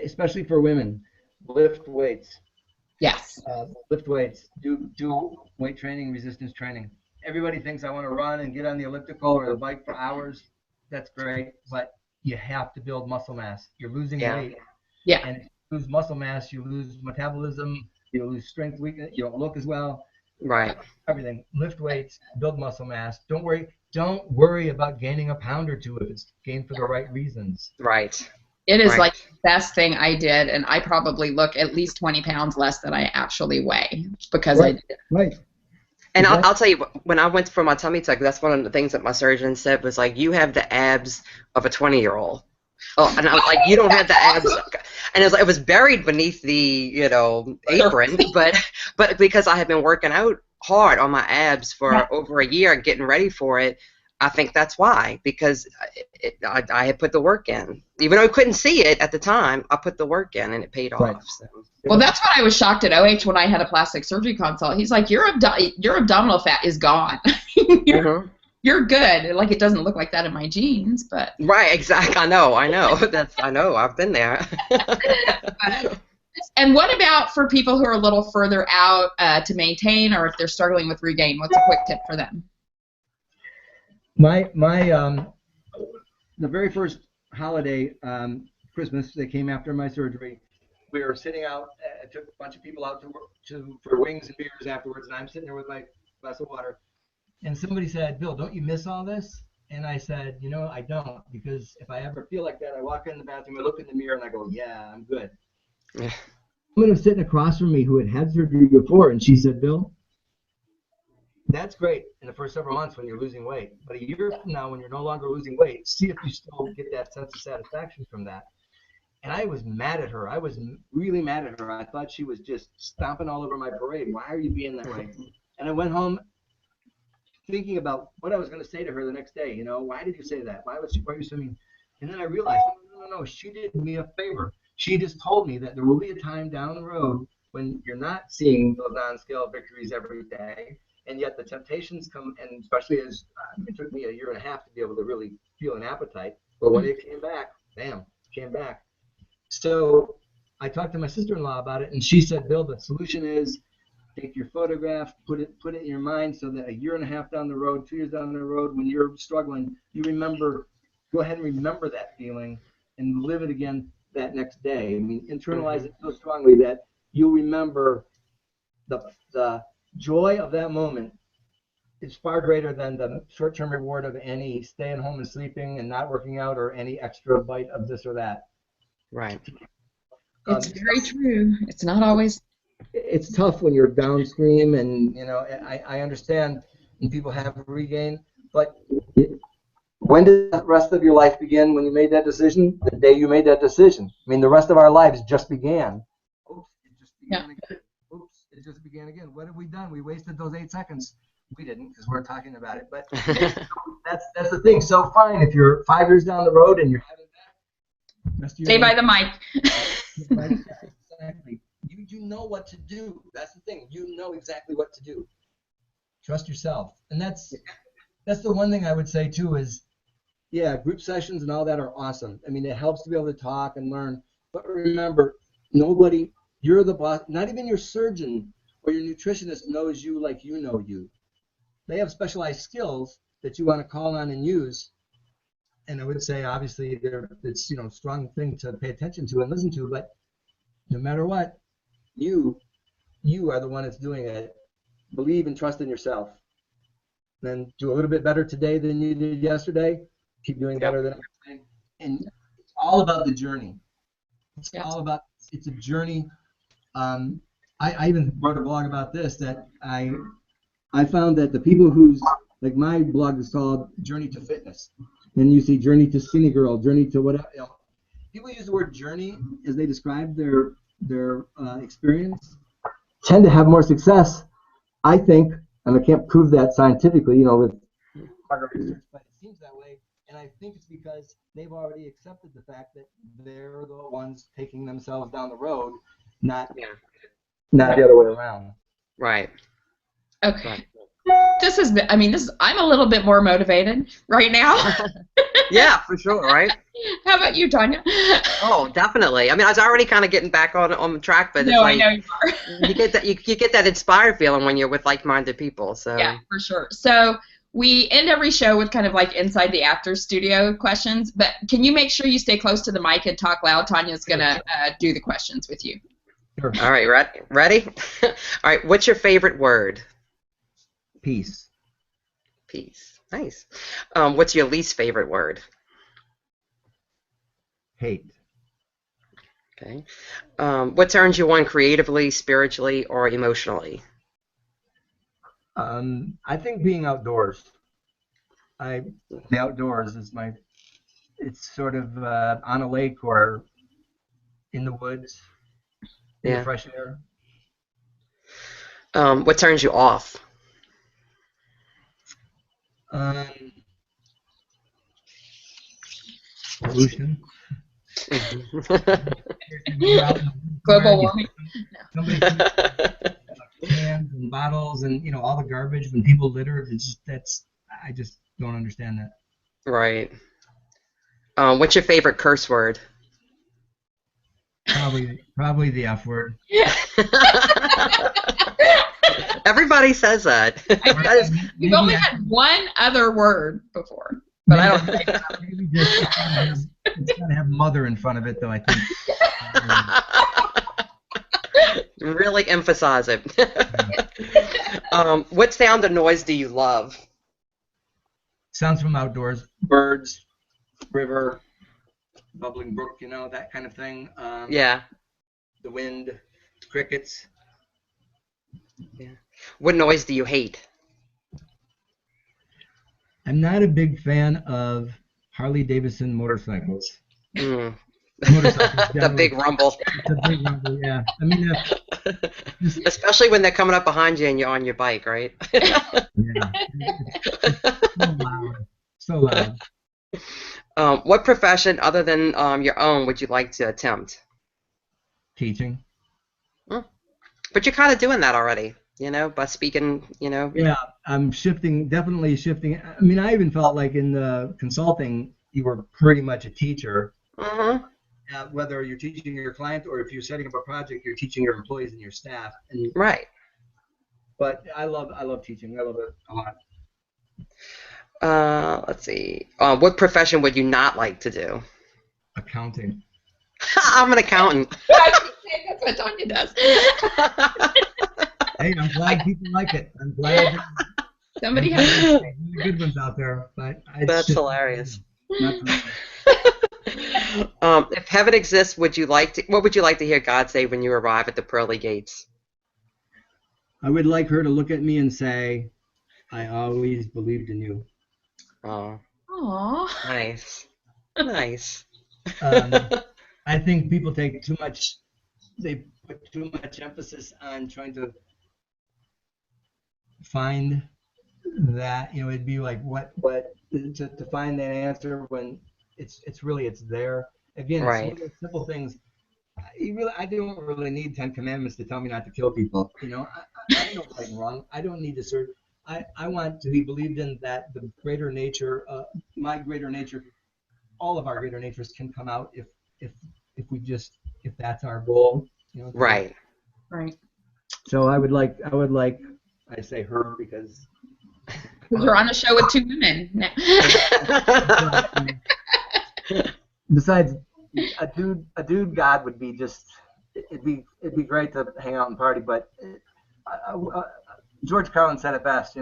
Especially for women, lift weights. Yes. Lift weights. Do weight training, resistance training. Everybody thinks I want to run and get on the elliptical or the bike for hours. That's great, but you have to build muscle mass. You're losing weight. Yeah. And if you lose muscle mass, you lose metabolism, you lose strength, weakness, you don't look as well. Right. Everything. Lift weights, build muscle mass. Don't worry about gaining a pound or two if it's gained for the right reasons. Right. It is like the best thing I did, and I probably look at least 20 pounds less than I actually weigh because I did it. Right. And I'll tell you, when I went for my tummy tuck, that's one of the things that my surgeon said was like, you have the abs of a 20-year-old. Oh, and I was like, you don't have the abs. And it was buried beneath the, apron, but because I had been working out hard on my abs for over a year and getting ready for it, I think that's why, because I had put the work in. Even though I couldn't see it at the time, I put the work in, and it paid off. So. Well, that's what I was shocked at OH when I had a plastic surgery consult. He's like, your abdominal fat is gone. You're good. Like, it doesn't look like that in my jeans, but. Right, exactly. I know. I know. I've been there. And what about for people who are a little further out to maintain, or if they're struggling with regain? What's a quick tip for them? The very first holiday, Christmas, that came after my surgery, we were sitting out. I took a bunch of people out for wings and beers afterwards, and I'm sitting there with my glass of water. And somebody said, "Bill, don't you miss all this?" And I said, I don't, because if I ever feel like that, I walk in the bathroom, I look in the mirror, and I go, "Yeah, I'm good." Yeah. A woman was sitting across from me who had surgery before, and she said, "Bill, that's great in the first several months when you're losing weight. But a year from now, when you're no longer losing weight, see if you still get that sense of satisfaction from that." And I was mad at her. I was really mad at her. I thought she was just stomping all over my parade. Why are you being that way? And I went home thinking about what I was going to say to her the next day. Why did you say that? Why are you so mean? And then I realized, no, she did me a favor. She just told me that there will be a time down the road when you're not seeing those on-scale victories every day. And yet the temptations come, and especially as it took me a year and a half to be able to really feel an appetite. But when it came back, bam, came back. So I talked to my sister-in-law about it, and she said, Bill, the solution is take your photograph, put it in your mind so that a year and a half down the road, 2 years down the road, when you're struggling, you remember, go ahead and remember that feeling and live it again that next day. I mean, internalize it so strongly that you'll remember the joy of that moment is far greater than the short-term reward of any staying home and sleeping and not working out or any extra bite of this or that. Right. It's very true. It's not always. It's tough when you're downstream, and I understand when people have regain, but when did the rest of your life begin when you made that decision? The day you made that decision. I mean, the rest of our lives just began. Oops, it just began again. Oops, it just began again. What have we done? We wasted those 8 seconds. We didn't, because we're talking about it. But that's the thing. So fine, if you're 5 years down the road and you're having that, Stay by the mic. Exactly. You know what to do. That's the thing. You know exactly what to do. Trust yourself. And that's the one thing I would say too is, yeah, group sessions and all that are awesome. I mean, it helps to be able to talk and learn. But remember, nobody, you're the boss, not even your surgeon or your nutritionist knows you like you know you. They have specialized skills that you want to call on and use. And I would say, obviously, it's a strong thing to pay attention to and listen to. But no matter what, you are the one that's doing it. Believe and trust in yourself. Then do a little bit better today than you did yesterday. Keep doing better than yesterday. And it's all about the journey. It's a journey. I even wrote a blog about this, that I found that the people whose, like my blog is called Journey to Fitness. Then you see Journey to Skinny Girl, Journey to whatever. People use the word journey as they describe their experience, tend to have more success, I think, and I can't prove that scientifically, with market research, but it seems that way. And I think it's because they've already accepted the fact that they're the ones taking themselves down the road, not the other way around. Right. Okay. Right. I'm a little bit more motivated right now. Yeah, for sure, right? How about you, Tanya? Oh, definitely. I mean, I was already kind of getting back on the track, but No, it's like I know you are. you get that you get that inspired feeling when you're with like-minded people. So yeah, for sure. So we end every show with kind of like inside the actor studio questions, but can you make sure you stay close to the mic and talk loud? Tanya's gonna do the questions with you. Sure. All right, ready? All right, what's your favorite word? Peace. Peace. Nice. What's your least favorite word? Hate. Okay. What turns you on creatively, spiritually, or emotionally? I think being outdoors. The outdoors is it's sort of on a lake or in the woods, in the fresh air. What turns you off? Pollution. Global warming. Somebody cans and bottles and all the garbage when people litter. I just don't understand that. Right. What's your favorite curse word? Probably the F word. Yeah. Everybody says that. We've only had one other word before, but I don't think maybe it's got to have mother in front of it, though, I think. Really emphasize it. What sound or noise do you love? Sounds from outdoors. Birds, river, bubbling brook, that kind of thing. Yeah. The wind, crickets. Yeah. What noise do you hate? I'm not a big fan of Harley Davidson motorcycles. The big rumble. It's a big rumble, yeah. I mean, especially when they're coming up behind you and you're on your bike, right? Yeah. It's so loud. What profession other than your own would you like to attempt? Teaching. But you're kind of doing that already, by speaking, Yeah, I'm definitely shifting. I mean, I even felt like in the consulting, you were pretty much a teacher. Mm-hmm. whether you're teaching your client or if you're setting up a project, you're teaching your employees and your staff. And Right. but I love teaching. I love it a lot. Let's see. What profession would you not like to do? Accounting. I'm an accountant. That's what Tanya does. Hey, I'm glad people like it. I'm glad. Somebody has. There's good ones out there, but That's hilarious. Not for me. If heaven exists, what would you like to hear God say when you arrive at the pearly gates? I would like her to look at me and say, "I always believed in you." Oh, Aww. nice, nice. I think people take too much. They put too much emphasis on trying to find that. It'd be like what to find that answer when it's there. Again, Right. it's simple things. I don't really need 10 commandments to tell me not to kill people. I know right and wrong. I don't need to serve. I want to be believed in, that the greater nature, my greater nature, all of our greater natures can come out if that's our goal. Right. Right. So I would like I say her because You're on a show with two women. besides a dude God would be just it'd be great to hang out and party, but George Carlin said it best.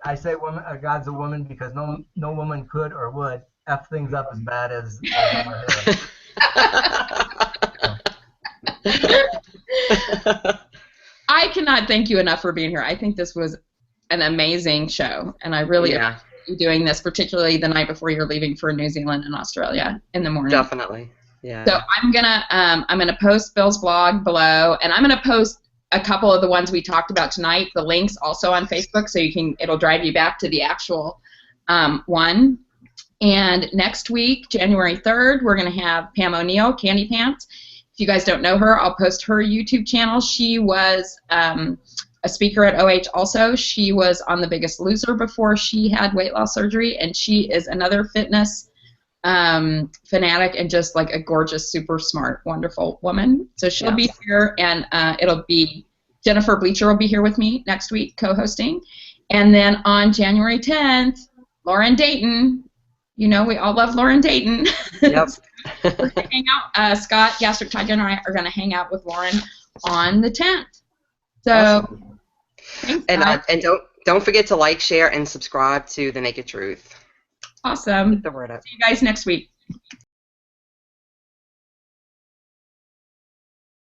I say woman, God's a woman because no woman could or would F things up as bad as her. I cannot thank you enough for being here. I think this was an amazing show, and I really appreciate you doing this, particularly the night before you're leaving for New Zealand and Australia in the morning. Definitely. Yeah. So I'm gonna post Bill's blog below, and I'm gonna post a couple of the ones we talked about tonight. The links also on Facebook, so it'll drive you back to the actual one. And next week, January 3rd, we're gonna have Pam O'Neill, Candy Pants. If you guys don't know her, I'll post her YouTube channel. She was a speaker at OH also. She was on The Biggest Loser before she had weight loss surgery, and she is another fitness fanatic and just like a gorgeous, super smart, wonderful woman. So she'll be here, and it'll be Jennifer Bleacher will be here with me next week co-hosting. And then on January 10th, Lauren Dayton. We all love Lauren Dayton. Yep. We're gonna hang out. Scott, Gastric Tiger, and I are going to hang out with Lauren on the 10th. So, awesome. Thanks, And don't forget to like, share, and subscribe to The Naked Truth. Awesome. Get the word out. See you guys next week.